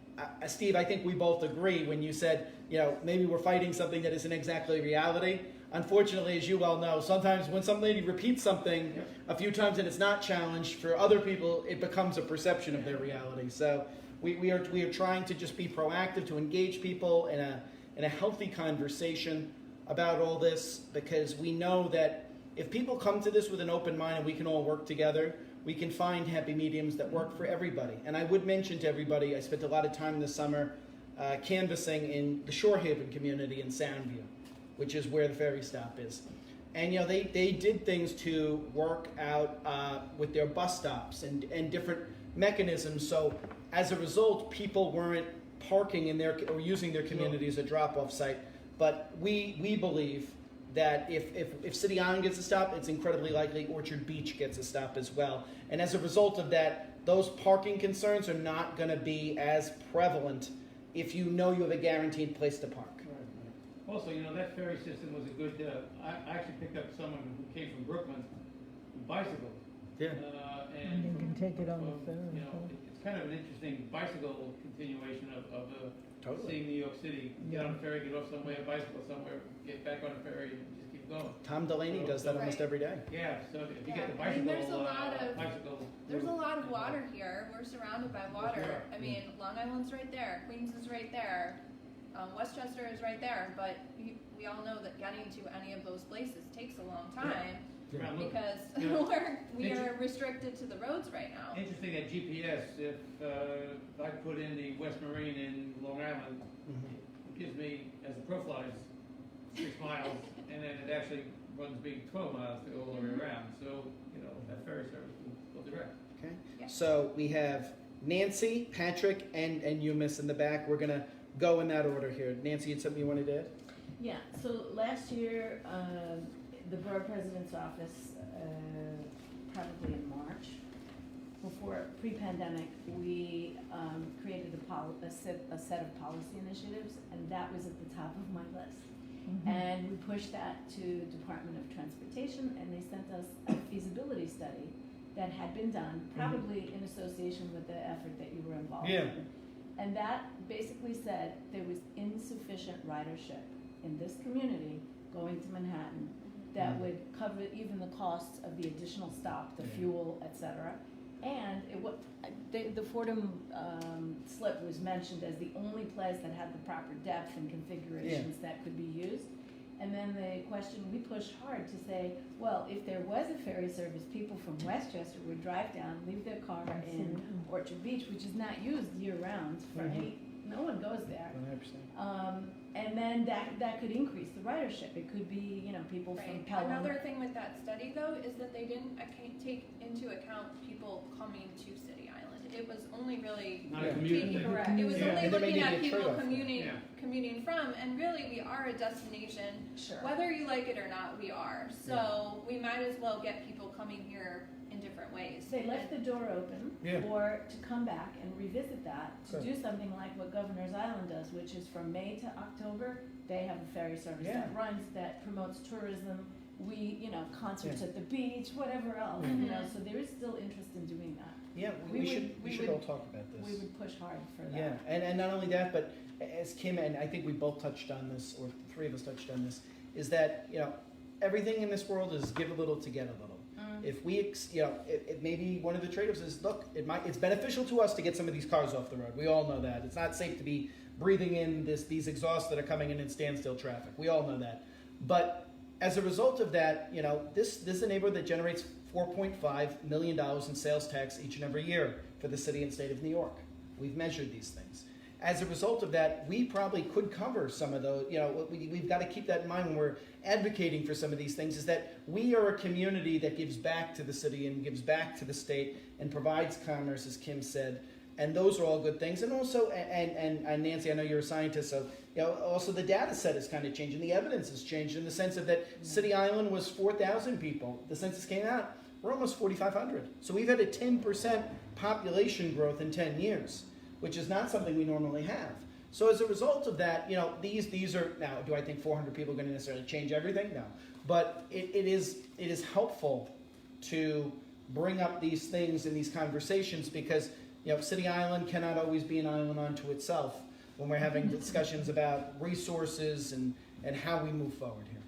Steve, I think we both agree when you said, you know, maybe we're fighting something that isn't exactly reality. Unfortunately, as you well know, sometimes when somebody repeats something a few times and it's not challenged, for other people, it becomes a perception of their reality. So we are trying to just be proactive, to engage people in a healthy conversation about all this, because we know that if people come to this with an open mind and we can all work together, we can find happy mediums that work for everybody. And I would mention to everybody, I spent a lot of time this summer canvassing in the Shore Haven community in Soundview, which is where the ferry stop is. And you know, they did things to work out with their bus stops and different mechanisms. So as a result, people weren't parking in or using their community as a drop-off site. But we believe that if City Island gets a stop, it's incredibly likely Orchard Beach gets a stop as well. And as a result of that, those parking concerns are not going to be as prevalent if you know you have a guaranteed place to park. Also, you know, that ferry system was a good, I actually picked up someone who came from Brooklyn, who bicycled. Yeah. And you can take it on the ferry. You know, it's kind of an interesting bicycle continuation of Totally. seeing New York City. Get on a ferry, get off somewhere, bicycle somewhere, get back on a ferry, and just keep going. Tom Delaney does that almost every day. Yeah, so if you get the I mean, bicycle, there's a lot of water here. We're surrounded by water. Sure. I mean, Long Island's right there, Queens is right there, Westchester is right there, but we all know that getting to any of those places takes a long time Yeah. because Yeah. we are restricted to the roads right now. Interesting that GPS, if I put in the West Marine in Long Island, it gives me, as a crow flies, 6 miles, and then it actually runs me 12 miles to go all the way around. So, you know, that ferry service will direct. Okay. Yeah. So we have Nancy, Patrick, and you, Miss, in the back. We're going to go in that order here. Nancy, you had something you wanted to add? Yeah, so last year, the borough president's office, probably in March, before pre-pandemic, we created a set of policy initiatives, and that was at the top of my list. And we pushed that to Department of Transportation, and they sent us a feasibility study that had been done, probably in association with the effort that you were involved in. And that basically said there was insufficient ridership in this community going to Manhattan that would cover even the costs of the additional stop, the fuel, et cetera. And the Fordham slip was mentioned as the only place that had the proper depth and configurations that could be used. And then the question, we pushed hard to say, well, if there was a ferry service, people from Westchester would drive down, leave their car in Orchard Beach, which is not used year-round for any, no one goes there. 100%. And then that could increase the ridership. It could be, you know, people from Pelham. Another thing with that study, though, is that they didn't take into account people coming to City Island. It was only really Not a commuting thing. correct. It was only And there may looking be at a people trade-off. commuting from, and really we are a destination. Sure. Whether you like it or not, we are. So we might as well get people coming here in different ways. They left the door open for to come back and revisit that, to do something like what Governor's Island does, which is from May to October, they have a ferry service that runs, that promotes tourism. We, you know, concerts at the beach, whatever else, you know, so there is still interest in doing that. Yeah, we should all talk about this. We would push hard for that. Yeah, and not only that, but as Kim and I think we both touched on this, or the three of us touched on this, is that, you know, everything in this world is give a little to get a little. If we, you know, it maybe one of the trade-offs is, look, it's beneficial to us to get some of these cars off the road. We all know that. It's not safe to be breathing in these exhausts that are coming in standstill traffic. We all know that. But as a result of that, you know, this is a neighborhood that generates $4.5 million in sales tax each and every year for the city and state of New York. We've measured these things. As a result of that, we probably could cover some of those. You know, we've got to keep that in mind when we're advocating for some of these things, is that we are a community that gives back to the city and gives back to the state and provides commerce, as Kim said. And those are all good things. And also, and Nancy, I know you're a scientist, so you know, also the data set is kind of changing. The evidence has changed in the sense of that City Island was 4,000 people. The census came out, we're almost 4,500. So we've had a 10% population growth in 10 years, which is not something we normally have. So as a result of that, you know, these are, now, do I think 400 people are going to necessarily change everything? No. But it is helpful to bring up these things in these conversations because, you know, City Island cannot always be an island unto itself when we're having discussions about resources and how we move forward here.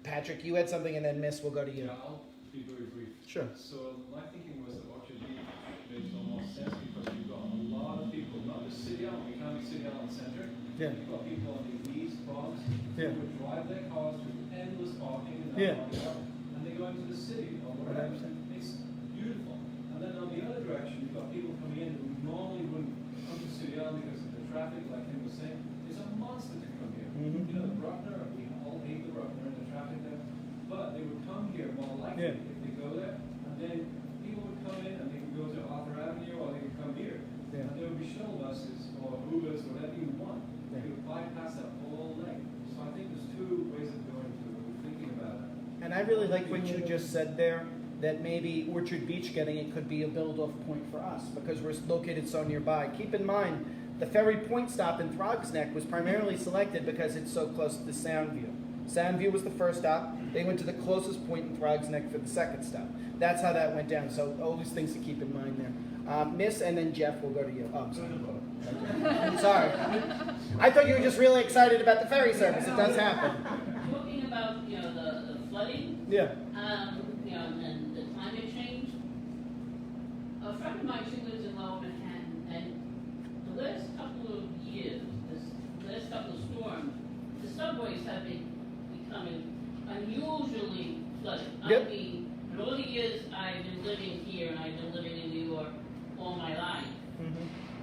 Patrick, you had something, and then Miss, we'll go to you. Yeah, I'll be very brief. Sure. So my thinking was that Orchard Beach makes almost sense because you've got a lot of people, not just City Island, we can't be City Island Center. Yeah. You've got people on the East Bronx Yeah. who would drive their cars through endless parking and and they go into the city or whatever. It's beautiful. And then on the other direction, you've got people coming in who normally wouldn't come to City Island because of the traffic, like Kim was saying. It's a monster to come here. You know, the Bruckner, we all hate the Bruckner and the traffic there, but they would come here more likely if they go there, and then people would come in and they could go to Arthur Avenue or they could come here. And there would be shuttle buses or Ubers, whatever you want. You would bypass that whole leg. So I think there's two ways of going to it. We're thinking about it. And I really like what you just said there, that maybe Orchard Beach getting it could be a build-off point for us because we're located so nearby. Keep in mind, the Ferry Point stop in Throgs Neck was primarily selected because it's so close to Soundview. Soundview was the first stop. They went to the closest point in Throgs Neck for the second stop. That's how that went down. So all these things to keep in mind there. Miss, and then Jeff, we'll go to you. Oh, I'm sorry. Sorry. I thought you were just really excited about the ferry service. It does happen. Talking about, you know, the flooding. Yeah. You know, and the climate change. A friend of mine, she lives in Lower Manhattan, and the last couple of years, the last couple of storms, the subways have been becoming unusually flooded. Yep. I mean, in all the years I've been living here, and I've been living in New York all my life,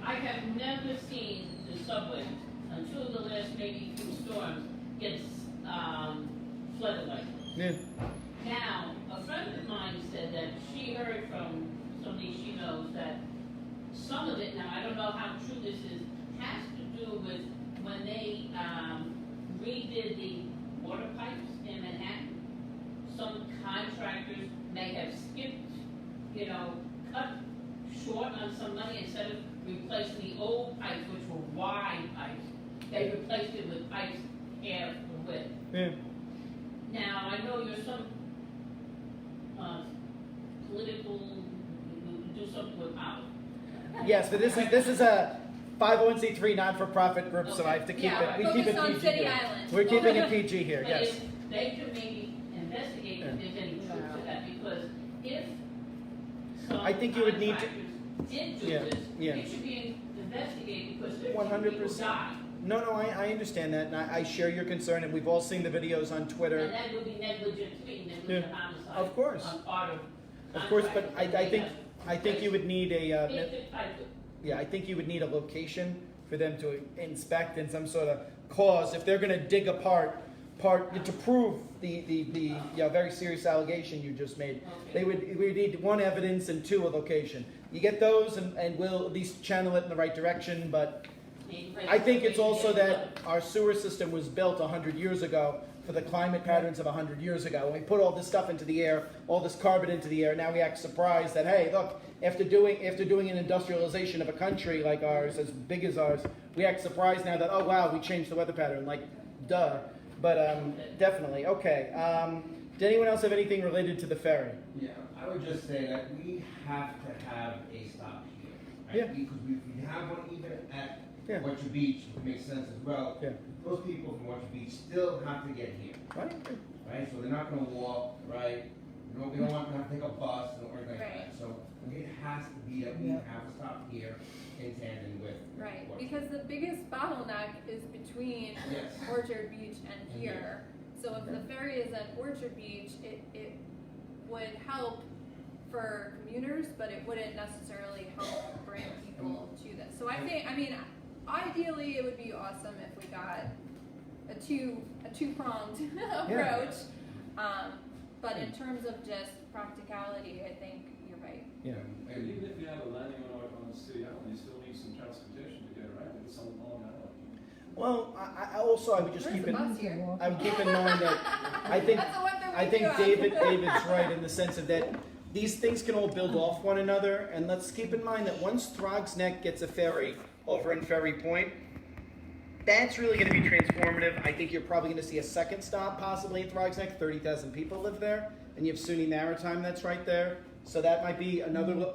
I have never seen the subways until the last maybe few storms get flooded like this. Yeah. Now, a friend of mine said that she heard from somebody she knows that some of it, now I don't know how true this is, has to do with when they redid the water pipe cut short on some money. Instead of replacing the old pipes, which were wide pipes, they replaced it with pipes half the width. Yeah. Now, I know you're some political, do something with power. Yes, but this is a 501c3 not-for-profit group, so I have to keep Yeah, it. We keep it focus on PG. City here. Island. We're keeping it PG here. But Yes. if they could maybe investigate if there's any truth to that, because if some I think you would need to- contractors did do Yeah, this, yeah. it should be investigated, because 100%. people die. No, I understand that, and I share your concern, and we've all seen the videos on Twitter. And that would be negligent, negligent Yeah. homicide. Of course. On part of. Of course, but contractors. I think you would need a Yeah. I think you would need a location for them to inspect and some sort of cause if they're going to dig apart to prove the very serious allegation you just made. Okay. We need one, evidence, and two, a location. You get those, and we'll at least channel it in the right direction. But I think it's also that our sewer system was built 100 years ago for the climate patterns of 100 years ago. When we put all this stuff into the air, all this carbon into the air, now we act surprised that, hey, look, after doing an industrialization of a country like ours, as big as ours, we act surprised now that, oh wow, we changed the weather pattern, like, duh. But definitely, okay. Did anyone else have anything related to the ferry? Yeah, I would just say that we have to have a stop here, right? Yeah. Because we have one even at Yeah. Orchard Beach, which makes sense as well. Yeah. Those people from Orchard Beach still have to get here, Right? right? So they're not gonna walk, right? No, we don't want them to have to take a bus or anything like Right. that. So it has to be that we Yeah. have a stop here in tandem with. Right, Orchard. because the biggest bottleneck is between Yes. Orchard Beach and And here. So if the ferry is at Orchard Beach, it would help for commuters, but it wouldn't necessarily help bring people to this. So I mean, ideally, it would be awesome if we got a two-pronged approach. But in terms of just practicality, I think you're right. Yeah. And even if you have a landing on the city island, you still need some transportation to get around. It's on Long Island. Well, I would just There's keep a in bus here. I would keep in mind that I think That's what they're I think making up. David's right in the sense of that these things can all build off one another, and let's keep in mind that once Throgs Neck gets a ferry over in Ferry Point, that's really going to be transformative. I think you're probably going to see a second stop possibly in Throgs Neck. 30,000 people live there, and you have SUNY Maritime that's right there. So that might be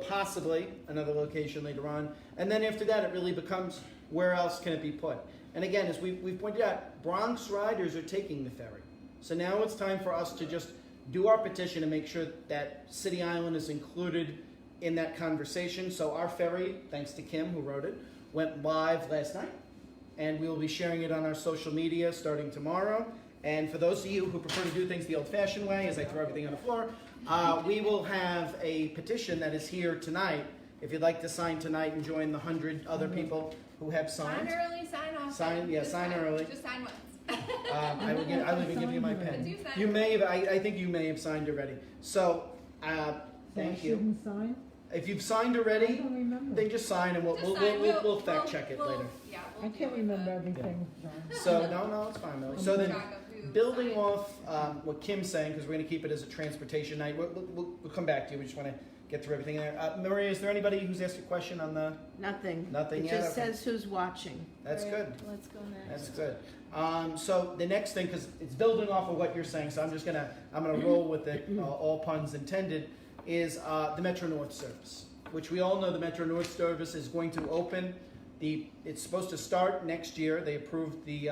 possibly another location later on. And then after that, it really becomes where else can it be put? And again, as we've pointed out, Bronx riders are taking the ferry. So now it's time for us to just do our petition and make sure that City Island is included in that conversation. So our ferry, thanks to Kim who wrote it, went live last night. And we will be sharing it on our social media starting tomorrow. And for those of you who prefer to do things the old-fashioned way, as I throw everything on the floor, we will have a petition that is here tonight. If you'd like to sign tonight and join the 100 other people who have signed. Sign early, sign often. Sign early. Just sign once. I will even give you my pen. Do sign. You may have, I think you may have signed already. So, So I thank you. shouldn't sign? If you've signed I already, don't remember. then just sign and Just sign. we'll fact check it later. Yeah, I we'll can't deal with remember the- everything, John. So, no, it's fine, Millie. So then, track of who building signed. off what Kim's saying, because we're going to keep it as a transportation night, we'll come back to you. We just want to get through everything there. Maria, is there anybody who's asked a question on the? Nothing. Nothing It yet? just Okay. says who's watching. That's Right, good. Let's go next. That's good. So the next thing, because it's building off of what you're saying, so I'm gonna roll with it, all puns intended, is the Metro North service, which we all know the Metro North service is going to open. It's supposed to start next year. They approved the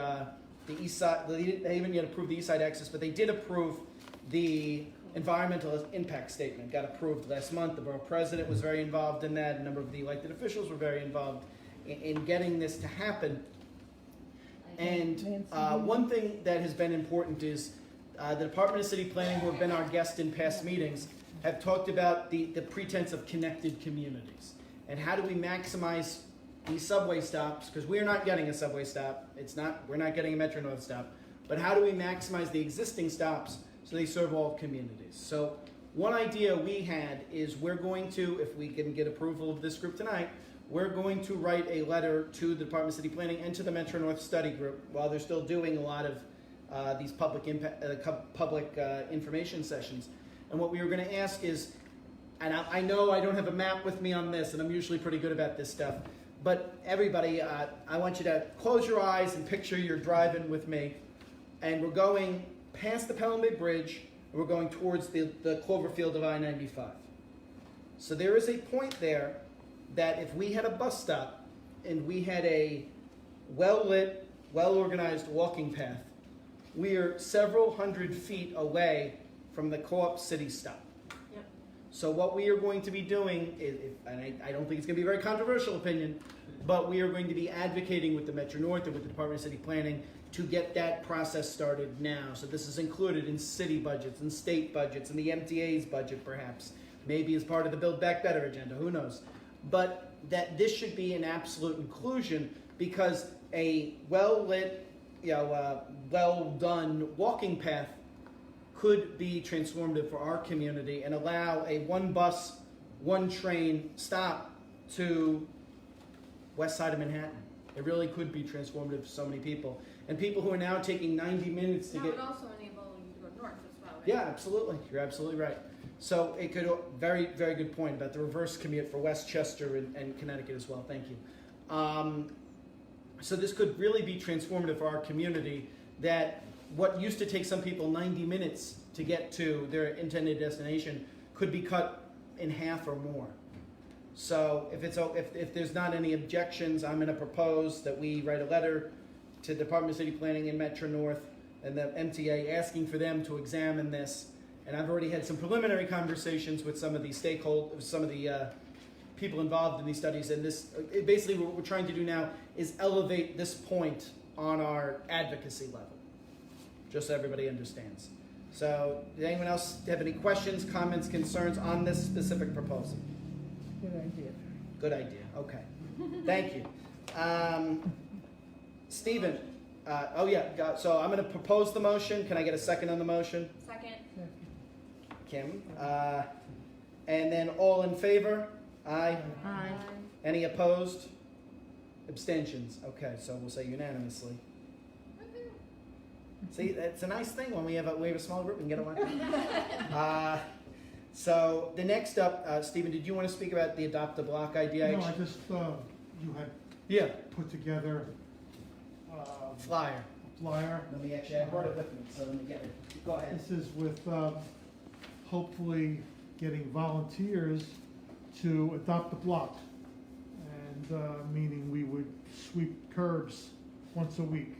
east side. They haven't yet approved the east side access, but they did approve the environmental impact statement. Got approved last month. The borough president was very involved in that. A number of the elected officials were very involved in getting this to happen. And one thing that has been important is the Department of City Planning, who have been our guest in past meetings, have talked about the pretense of connected communities. And how do we maximize these subway stops? Because we're not getting a subway stop. We're not getting a Metro North stop. But how do we maximize the existing stops so they serve all communities? So one idea we had is we're going to, if we can get approval of this group tonight, we're going to write a letter to the Department of City Planning and to the Metro North Study Group while they're still doing a lot of these public information sessions. And what we were going to ask is, and I know I don't have a map with me on this, and I'm usually pretty good about this stuff, but everybody, I want you to close your eyes and picture you're driving with me, and we're going past the Pelham Bay Bridge, and we're going towards the Cloverfield of I-95. So there is a point there that if we had a bus stop and we had a well-lit, well-organized walking path, we are several hundred feet away from the Co-op City stop. Yep. So what we are going to be doing, and I don't think it's going to be a very controversial opinion, but we are going to be advocating with the Metro North and with the Department of City Planning to get that process started now. So this is included in city budgets and state budgets and the MTA's budget perhaps, maybe as part of the Build Back Better agenda, who knows. But that this should be an absolute inclusion, because a well-lit, well-done walking path could be transformative for our community and allow a one bus, one train stop to west side of Manhattan. It really could be transformative for so many people. And people who are now taking 90 minutes to That get... would also enable you to go north as well, right? Yeah, absolutely. You're absolutely right. So it could, very, very good point about the reverse commute for Westchester and Connecticut as well. Thank you. So this could really be transformative for our community, that what used to take some people 90 minutes to get to their intended destination could be cut in half or more. So if there's not any objections, I'm going to propose that we write a letter to the Department of City Planning and Metro North and the MTA asking for them to examine this. And I've already had some preliminary conversations with some of the stakeholders, some of the people involved in these studies. And basically what we're trying to do now is elevate this point on our advocacy level, just so everybody understands. So does anyone else have any questions, comments, concerns on this specific proposal? Good idea. Good idea, okay. Thank you. Stephen, so I'm going to propose the motion. Can I get a second on the motion? Second. Kim. And then all in favor? Aye. Aye. Any opposed? Abstentions. Okay, so we'll say unanimously. See, it's a nice thing when we have a small group and get along. So the next up, Stephen, did you want to speak about the adopt a block idea? No, I just, you had put together flyer. Flyer. Let me actually, I brought it with me, so let me get it. Go ahead. This is with hopefully getting volunteers to adopt the block, and meaning we would sweep curbs once a week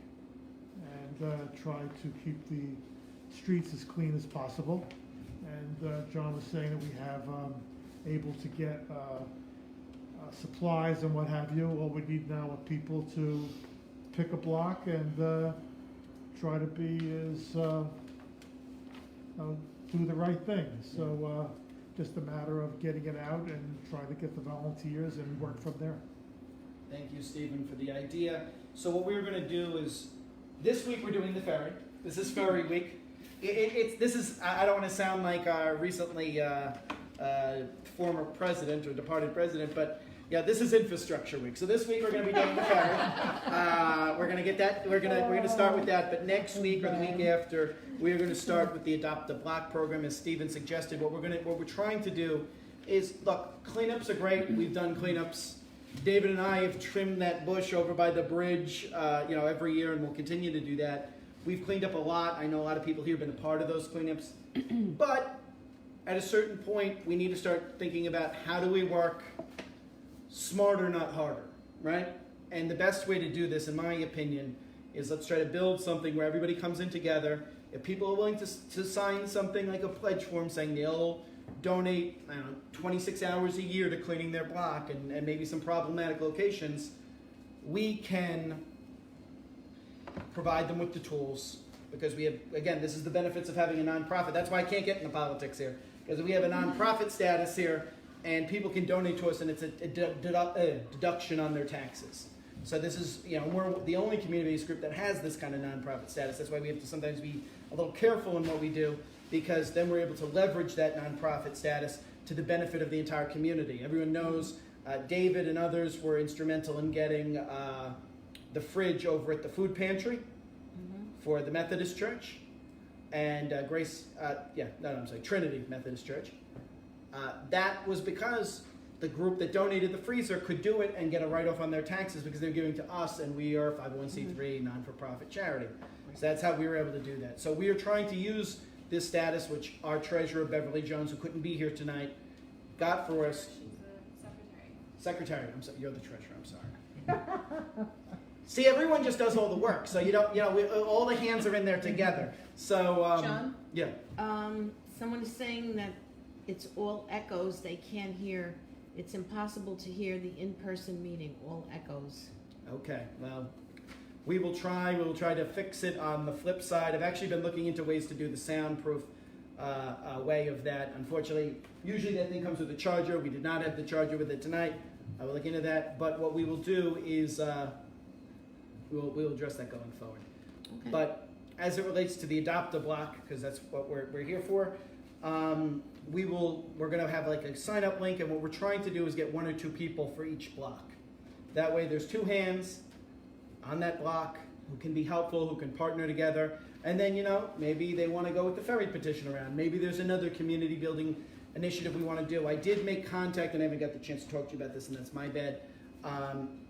and try to keep the streets as clean as possible. And John was saying that we have able to get supplies and what have you. All we need now are people to pick a block and try to be as do the right thing. So just a matter of getting it out and trying to get the volunteers and work from there. Thank you, Stephen, for the idea. So what we're going to do is, this week we're doing the ferry. This is Ferry Week. I don't want to sound like our recently former president or departed president, but yeah, this is Infrastructure Week. So this week we're going to be doing the ferry. We're going to get that. We're going to start with that. But next week or the week after, we are going to start with the Adopt a Block program, as Stephen suggested. What we're trying to do is, look, cleanups are great. We've done cleanups. David and I have trimmed that bush over by the bridge, every year, and we'll continue to do that. We've cleaned up a lot. I know a lot of people here have been a part of those cleanups. But at a certain point, we need to start thinking about how do we work smarter, not harder, right? And the best way to do this, in my opinion, is let's try to build something where everybody comes in together. If people are willing to sign something like a pledge form saying they'll donate, 26 hours a year to cleaning their block and maybe some problematic locations, we can provide them with the tools, because we have, again, this is the benefits of having a nonprofit. That's why I can't get into politics here, because we have a nonprofit status here, and people can donate to us, and it's a deduction on their taxes. So this is, we're the only community-based group that has this kind of nonprofit status. That's why we have to sometimes be a little careful in what we do, because then we're able to leverage that nonprofit status to the benefit of the entire community. Everyone knows David and others were instrumental in getting the fridge over at the food pantry for the Methodist Church, and Trinity Methodist Church. That was because the group that donated the freezer could do it and get a write-off on their taxes because they're giving to us, and we are a 501c3 non-for-profit charity. So that's how we were able to do that. So we are trying to use this status, which our treasurer, Beverly Jones, who couldn't be here tonight, got for us. She's the secretary. Secretary, I'm sorry, you're the treasurer, I'm sorry. See, everyone just does all the work, so you don't, all the hands are in there together. So, John? Yeah. Someone is saying that it's all echoes, they can't hear, it's impossible to hear the in-person meeting, all echoes. Okay, well, we will try to fix it on the flip side. I've actually been looking into ways to do the soundproof way of that. Unfortunately, usually that thing comes with a charger. We did not have the charger with it tonight. I will look into that, but what we will do is we'll address that going forward. Okay. But as it relates to the adopt-a-block, because that's what we're here for, we're going to have like a sign-up link, and what we're trying to do is get 1 or 2 people for each block. That way there's 2 hands on that block who can be helpful, who can partner together, and then, maybe they want to go with the ferry petition around. Maybe there's another community building initiative we want to do. I did make contact, and I haven't got the chance to talk to you about this, and that's my bad.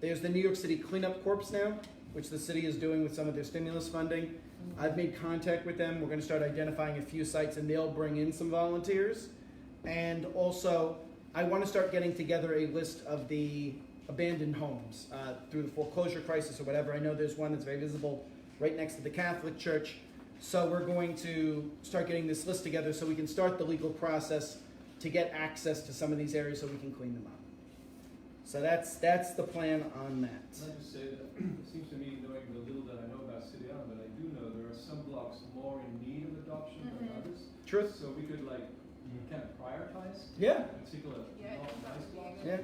There's the New York City Cleanup Corps now, which the city is doing with some of their stimulus funding. I've made contact with them. We're going to start identifying a few sites, and they'll bring in some volunteers. And also, I want to start getting together a list of the abandoned homes through the foreclosure crisis or whatever. I know there's one that's very visible right next to the Catholic Church. So we're going to start getting this list together so we can start the legal process to get access to some of these areas so we can clean them up. So that's the plan on that. Can I just say that it seems to me, knowing the little that I know about City Island, but I do know there are some blocks more in need of adoption than others. Truth. So we could kind of prioritize. Yeah. Particular nice blocks. Yeah.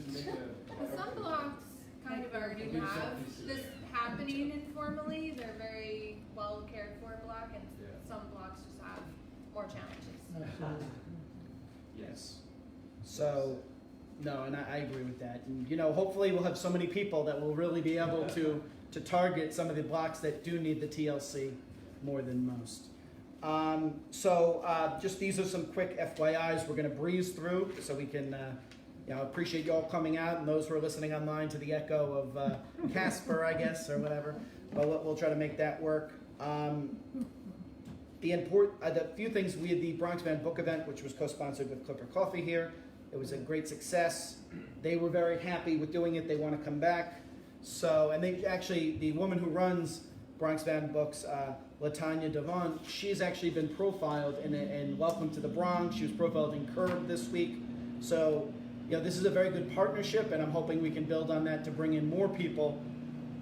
Just make Well, some blocks kind of already Do have something. this happening informally. They're very well cared for block, and some blocks just have more challenges. Yes. So, no, and I agree with that. And, hopefully we'll have so many people that will really be able to target some of the blocks that do need the TLC more than most. Just these are some quick FYIs we're going to breeze through so we can, appreciate you all coming out and those who are listening online to the echo of Casper, I guess, or whatever. But we'll try to make that work. The few things, we had the Bronx Band Book Event, which was co-sponsored with Clipper Coffee here. It was a great success. They were very happy with doing it. They want to come back. So, and they actually, the woman who runs Bronx Band Books, LaTanya Devon, she's actually been profiled in Welcome to the Bronx. She was profiled in Curb this week. So, this is a very good partnership, and I'm hoping we can build on that to bring in more people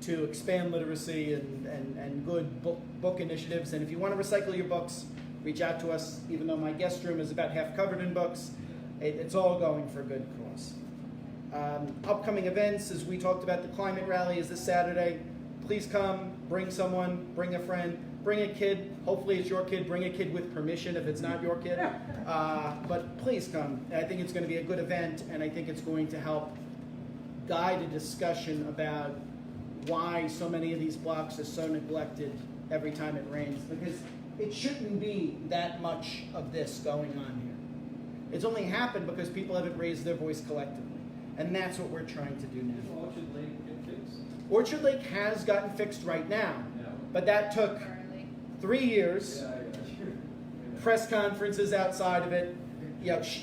to expand literacy and good book initiatives. And if you want to recycle your books, reach out to us. Even though my guest room is about half covered in books, it's all going for a good cause. Upcoming events, as we talked about, the climate rally is this Saturday. Please come, bring someone, bring a friend, bring a kid. Hopefully it's your kid. Bring a kid with permission if it's not your kid. But please come. I think it's going to be a good event, and I think it's going to help guide a discussion about why so many of these blocks are so neglected every time it rains. Because it shouldn't be that much of this going on here. It's only happened because people haven't raised their voice collectively. And that's what we're trying to do now. Orchard Lake get fixed? Orchard Lake has gotten fixed right now. But that took 3 years. Press conferences outside of it.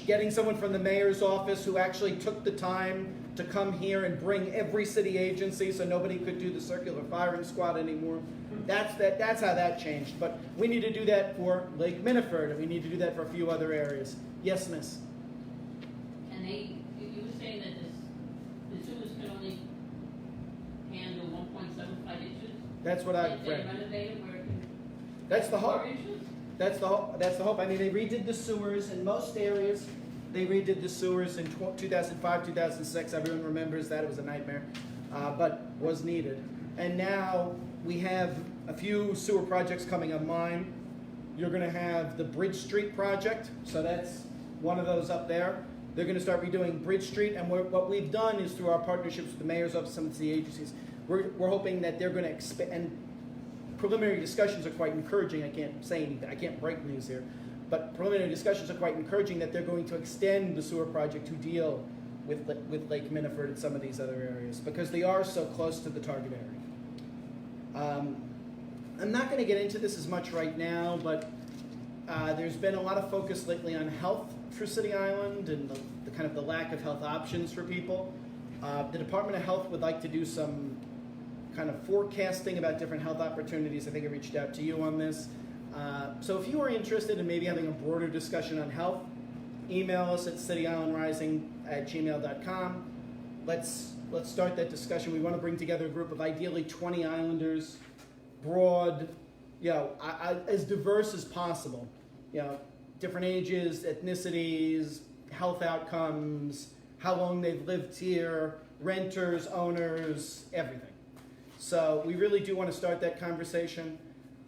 Getting someone from the mayor's office who actually took the time to come here and bring every city agency so nobody could do the circular firing squad anymore. That's how that changed. But we need to do that for Lake Minaford, and we need to do that for a few other areas. Yes, miss? And you were saying that the sewers can only handle 1.75 inches? That's what I've They read. renovated where it can. That's the hope. 4 inches? That's the hope. I mean, they redid the sewers in most areas. They redid the sewers in 2005, 2006. Everyone remembers that. It was a nightmare, but was needed. And now we have a few sewer projects coming online. You're going to have the Bridge Street project. So that's one of those up there. They're going to start redoing Bridge Street. And what we've done is through our partnerships with the mayor's office, some of the agencies, we're hoping that they're going to expand. And preliminary discussions are quite encouraging. I can't say anything. I can't break news here. but preliminary discussions are quite encouraging that they're going to extend the sewer project to deal with Lake Minaford and some of these other areas, because they are so close to the target area. I'm not going to get into this as much right now, but there's been a lot of focus lately on health for City Island and the kind of the lack of health options for people. The Department of Health would like to do some kind of forecasting about different health opportunities. I think I reached out to you on this. So if you are interested in maybe having a broader discussion on health, email us at cityislandrising@gmail.com. Let's start that discussion. We want to bring together a group of ideally 20 islanders, broad, as diverse as possible. Different ages, ethnicities, health outcomes, how long they've lived here, renters, owners, everything. So we really do want to start that conversation.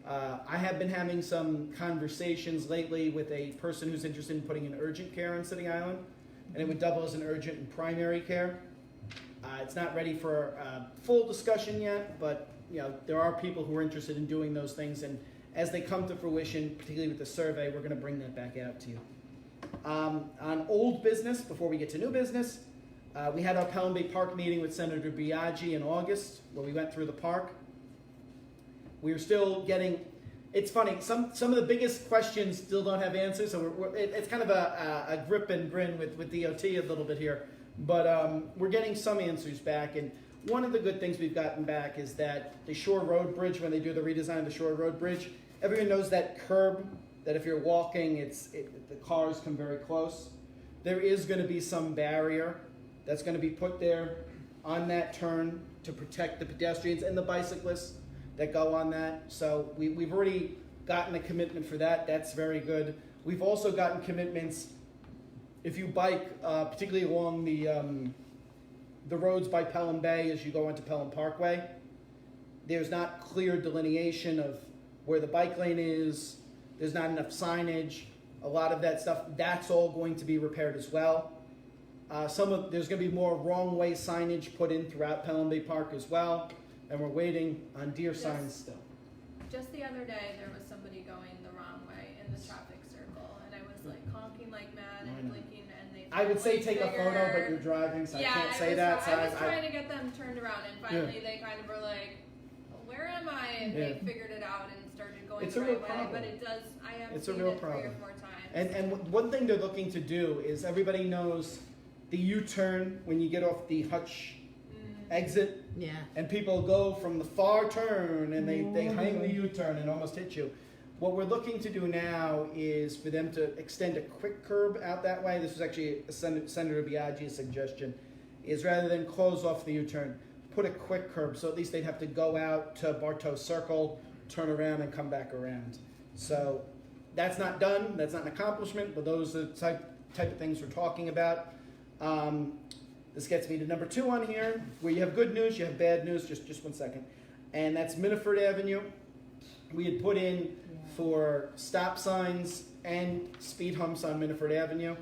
I have been having some conversations lately with a person who's interested in putting in urgent care on City Island, and it would double as an urgent and primary care. It's not ready for full discussion yet, but there are people who are interested in doing those things, and as they come to fruition, particularly with the survey, we're going to bring that back out to you. On old business, before we get to new business, we had our Pelham Bay Park meeting with Senator Biaggi in August, where we went through the park. We are still getting, it's funny, some of the biggest questions still don't have answers, so it's kind of a grip and grin with DOT a little bit here, but we're getting some answers back, and one of the good things we've gotten back is that the Shore Road Bridge, when they do the redesign of the Shore Road Bridge, everyone knows that curb, that if you're walking, the cars come very close. There is going to be some barrier that's going to be put there on that turn to protect the pedestrians and the bicyclists that go on that. So we've already gotten a commitment for that. That's very good. We've also gotten commitments if you bike, particularly along the roads by Pelham Bay as you go into Pelham Parkway. There's not clear delineation of where the bike lane is. There's not enough signage. A lot of that stuff, that's all going to be repaired as well. There's going to be more wrong way signage put in throughout Pelham Bay Park as well. And we're waiting on deer signs still. Just the other day, there was somebody going the wrong way in the traffic circle, and I was like honking like mad and blinking, and they. I would say take a photo, but you're driving, so I can't say that. So I was trying to get them turned around, and finally they kind of were like, "Where am I?" And they figured it out and started going the right way. But it does. I have seen it 3 or 4 times. And one thing they're looking to do is everybody knows the U-turn when you get off the Hutch exit. Yeah. And people go from the far turn and they hang the U-turn and almost hit you. What we're looking to do now is for them to extend a quick curb out that way. This was actually Senator Biaggi's suggestion, is rather than close off the U-turn, put a quick curb, so at least they'd have to go out to Bartow Circle, turn around and come back around. So that's not done, that's not an accomplishment, but those are the type of things we're talking about. This gets me to number 2 on here, where you have good news, you have bad news, just 1 second. And that's Minaford Avenue. We had put in for stop signs and speed humps on Minaford Avenue.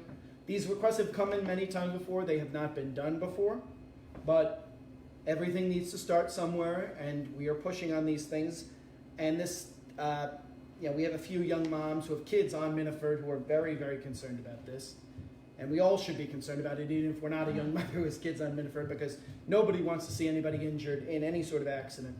These requests have come in many times before, they have not been done before, but everything needs to start somewhere, and we are pushing on these things. And this, we have a few young moms who have kids on Minaford who are very, very concerned about this. And we all should be concerned about it, even if we're not a young mother who has kids on Minaford, because nobody wants to see anybody injured in any sort of accident.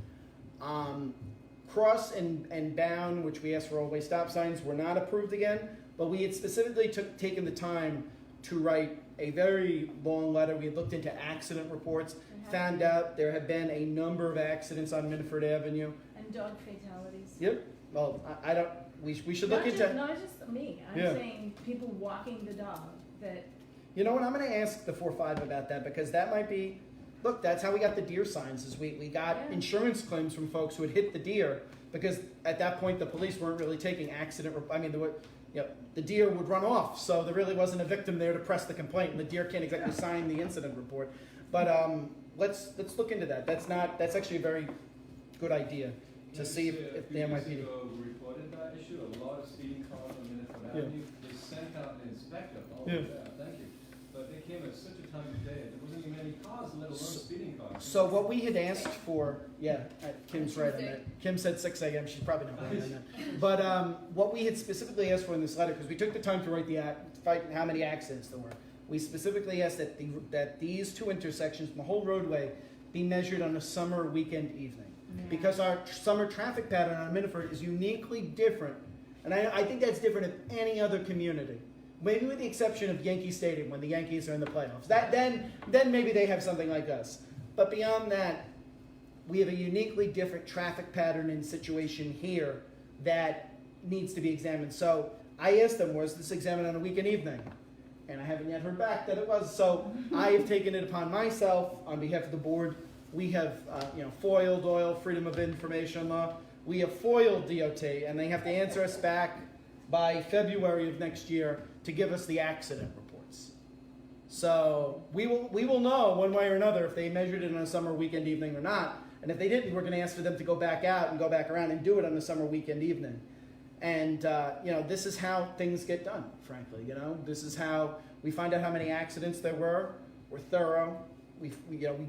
Cross and bound, which we asked for all-way stop signs, were not approved again, but we had specifically taken the time to write a very long letter. We had looked into accident reports, found out there have been a number of accidents on Minaford Avenue. And dog fatalities. Yep. Well, I don't. We should look into. Not just me. I'm saying people walking the dog. That. You know what? I'm going to ask the 4-5 about that, because that might be. Look, that's how we got the deer signs. Is we got insurance claims from folks who had hit the deer, because at that point the police weren't really taking accident. I mean, the deer would run off, so there really wasn't a victim there to press the complaint, and the deer can't exactly sign the incident report. But let's look into that. That's actually a very good idea to see if the NYPD. We reported that issue. A lot of speeding cars on Minaford Avenue. They sent out an inspector. Oh, thank you. But they came at such a time of day. There wasn't even any cars, let alone speeding cars. So what we had asked for, yeah, Kim's right on that. Kim said 6 a.m., she's probably not right on that. But what we had specifically asked for in this letter, because we took the time to write how many accidents there were, we specifically asked that these two intersections and the whole roadway be measured on a summer weekend evening. Because our summer traffic pattern on Minaford is uniquely different, and I think that's different in any other community. Maybe with the exception of Yankee Stadium when the Yankees are in the playoffs. Then maybe they have something like us. But beyond that, we have a uniquely different traffic pattern and situation here that needs to be examined. So I asked them, was this examined on a weekend evening? And I haven't yet heard back that it was. So I have taken it upon myself, on behalf of the board. We have foiled oil, Freedom of Information law. We have foiled DOT, and they have to answer us back by February of next year to give us the accident reports. So we will know one way or another if they measured it on a summer weekend evening or not. And if they didn't, we're going to ask for them to go back out and go back around and do it on the summer weekend evening. And this is how things get done, frankly. This is how we find out how many accidents there were. We're thorough. We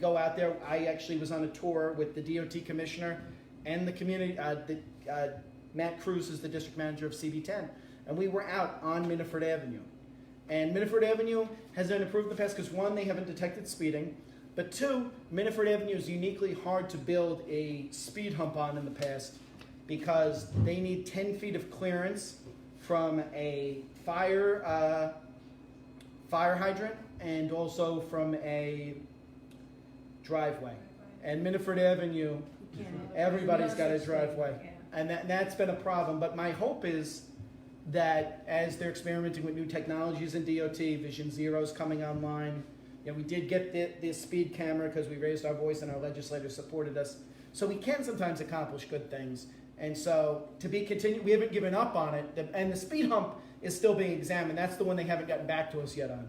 go out there. I actually was on a tour with the DOT commissioner and the community. Matt Cruz is the district manager of CB10, and we were out on Minaford Avenue. And Minaford Avenue has been improved in the past because, one, they haven't detected speeding, but two, Minaford Avenue is uniquely hard to build a speed hump on in the past because they need 10 feet of clearance from a fire hydrant and also from a driveway. And Minaford Avenue, everybody's got a driveway. And that's been a problem. But my hope is that as they're experimenting with new technologies in DOT, Vision Zero is coming online. We did get this speed camera because we raised our voice and our legislators supported us. So we can sometimes accomplish good things. And so to be continued, we haven't given up on it. And the speed hump is still being examined. That's the one they haven't gotten back to us yet on.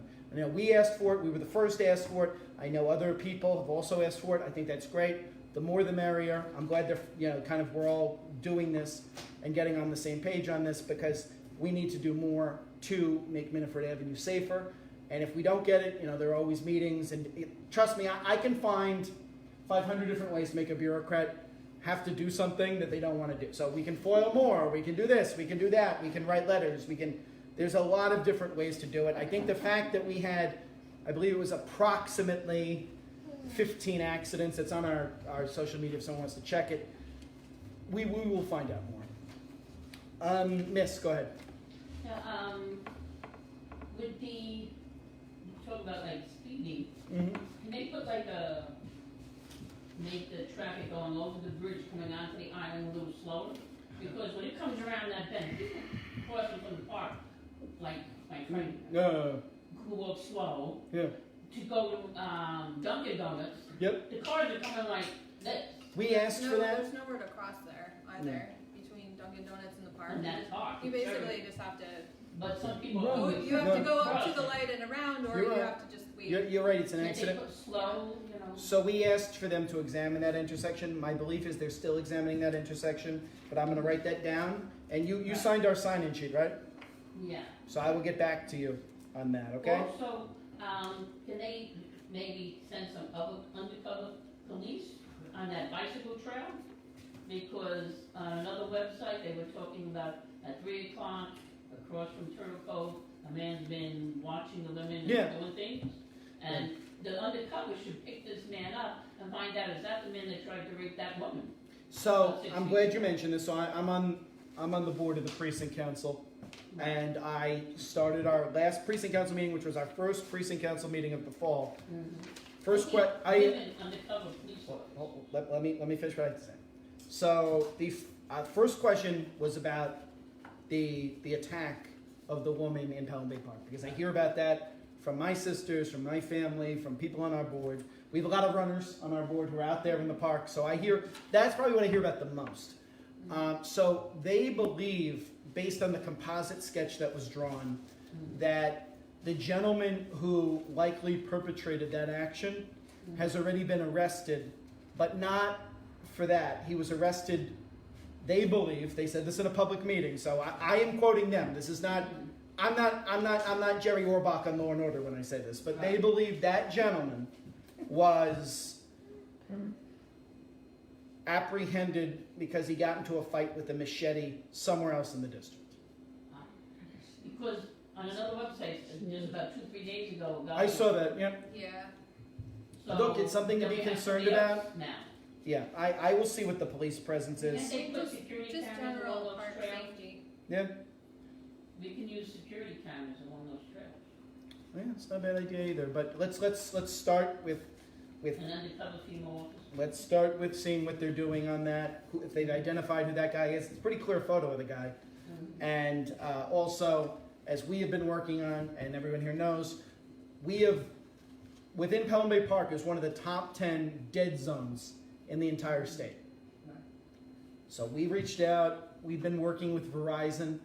We asked for it. We were the first to ask for it. I know other people have also asked for it. I think that's great. The more the merrier. I'm glad they're, we're all doing this and getting on the same page on this because we need to do more to make Minaford Avenue safer. And if we don't get it, there are always meetings. And trust me, I can find 500 different ways to make a bureaucrat have to do something that they don't want to do. So we can foil more. We can do this. We can do that. We can write letters. There's a lot of different ways to do it. I think the fact that we had, I believe it was approximately 15 accidents. It's on our social media if someone wants to check it. We will find out more. Miss, go ahead. Yeah, with you talk about speeding, Mm-hmm. can they put make the traffic going over the bridge coming onto the island a little slower? Because when it comes around that bend, people crossing from the park, like my friend who walks slow, to go to Dunkin' Donuts, Yep. the cars are coming like this. We asked for that. There's nowhere to cross there either, between Dunkin' Donuts and the park. And that's hard. You basically just have to, But some people you have to go up to the light and around, or you have to just wait. You're right, it's an Can accident. they put slow, So we asked for them to examine that intersection. My belief is they're still examining that intersection, but I'm gonna write that down. And you signed our sign-in sheet, right? Yeah. So I will get back to you on that, okay? Also, can they maybe send some undercover police on that bicycle trail? Because on another website, they were talking about at 3 o'clock, across from Turtle Cove, a man's been watching the women and doing things. And the undercover should pick this man up and find out, is that the man that tried to rape that woman? So I'm glad you mentioned this. So I'm on the board of the precinct council, and I started our last precinct council meeting, which was our first precinct council meeting of the fall. First question, Undercover police. let me finish what I have to say. So the first question was about the attack of the woman in Pelham Bay Park, because I hear about that from my sisters, from my family, from people on our board. We have a lot of runners on our board who are out there in the park, so that's probably what I hear about the most. So they believe, based on the composite sketch that was drawn, that the gentleman who likely perpetrated that action has already been arrested, but not for that. He was arrested, they believe, they said this in a public meeting, so I am quoting them. This is not, I'm not Jerry Orbach on Law and Order when I say this, but they believe that gentleman was apprehended because he got into a fight with a machete somewhere else in the district. Because on another website, just about 2-3 days ago, a guy. I saw that, yeah. Yeah. So, Look, it's something to be then we have concerned somebody else about. Now. Yeah, I will see what the police presence And is. they put Just security cameras general along those park trails. safety. Yeah, We can use security cameras along those trails. yeah, it's not a bad idea either, but let's start with, And undercover female officers. let's start with seeing what they're doing on that, if they've identified who that guy is. It's a pretty clear photo of the guy. And also, as we have been working on, and everyone here knows, we have, within Pelham Bay Park is one of the top 10 dead zones in the entire state. So we reached out, we've been working with Verizon.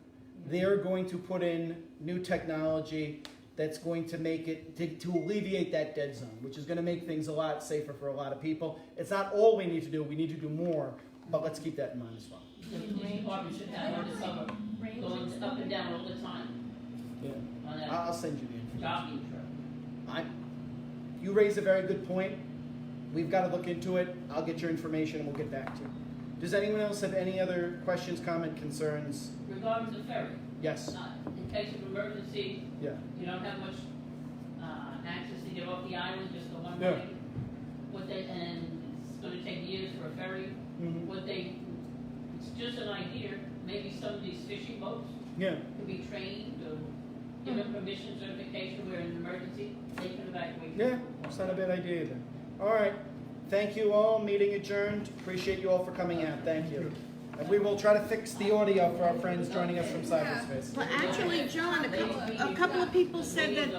They're going to put in new technology that's going to make it, to alleviate that dead zone, which is going to make things a lot safer for a lot of people. It's not all we need to do, we need to do more, but let's keep that in mind as well. The police department should have undercover going up and down all the time Yeah. on that I'll send you the information. jogging trail. You raise a very good point. We've got to look into it. I'll get your information and we'll get back to you. Does anyone else have any other questions, comment, concerns? Regarding the ferry. Yes. In case of emergency, Yeah. you don't have much access to get off the island, just the one Yeah. way. And it's gonna take years for a ferry. Mhm. It's just an idea, maybe some of these fishing boats Yeah. could be trained or given permission certification where in an emergency, they can evacuate. Yeah, it's not a bad idea either. All right. Thank you all. Meeting adjourned. Appreciate you all for coming out. Thank you. And we will try to fix the audio for our friends joining us from cyberspace. Well, actually, John, a couple of people said that,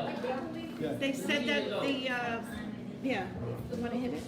Yeah. they said that the, yeah. You wanna hit it?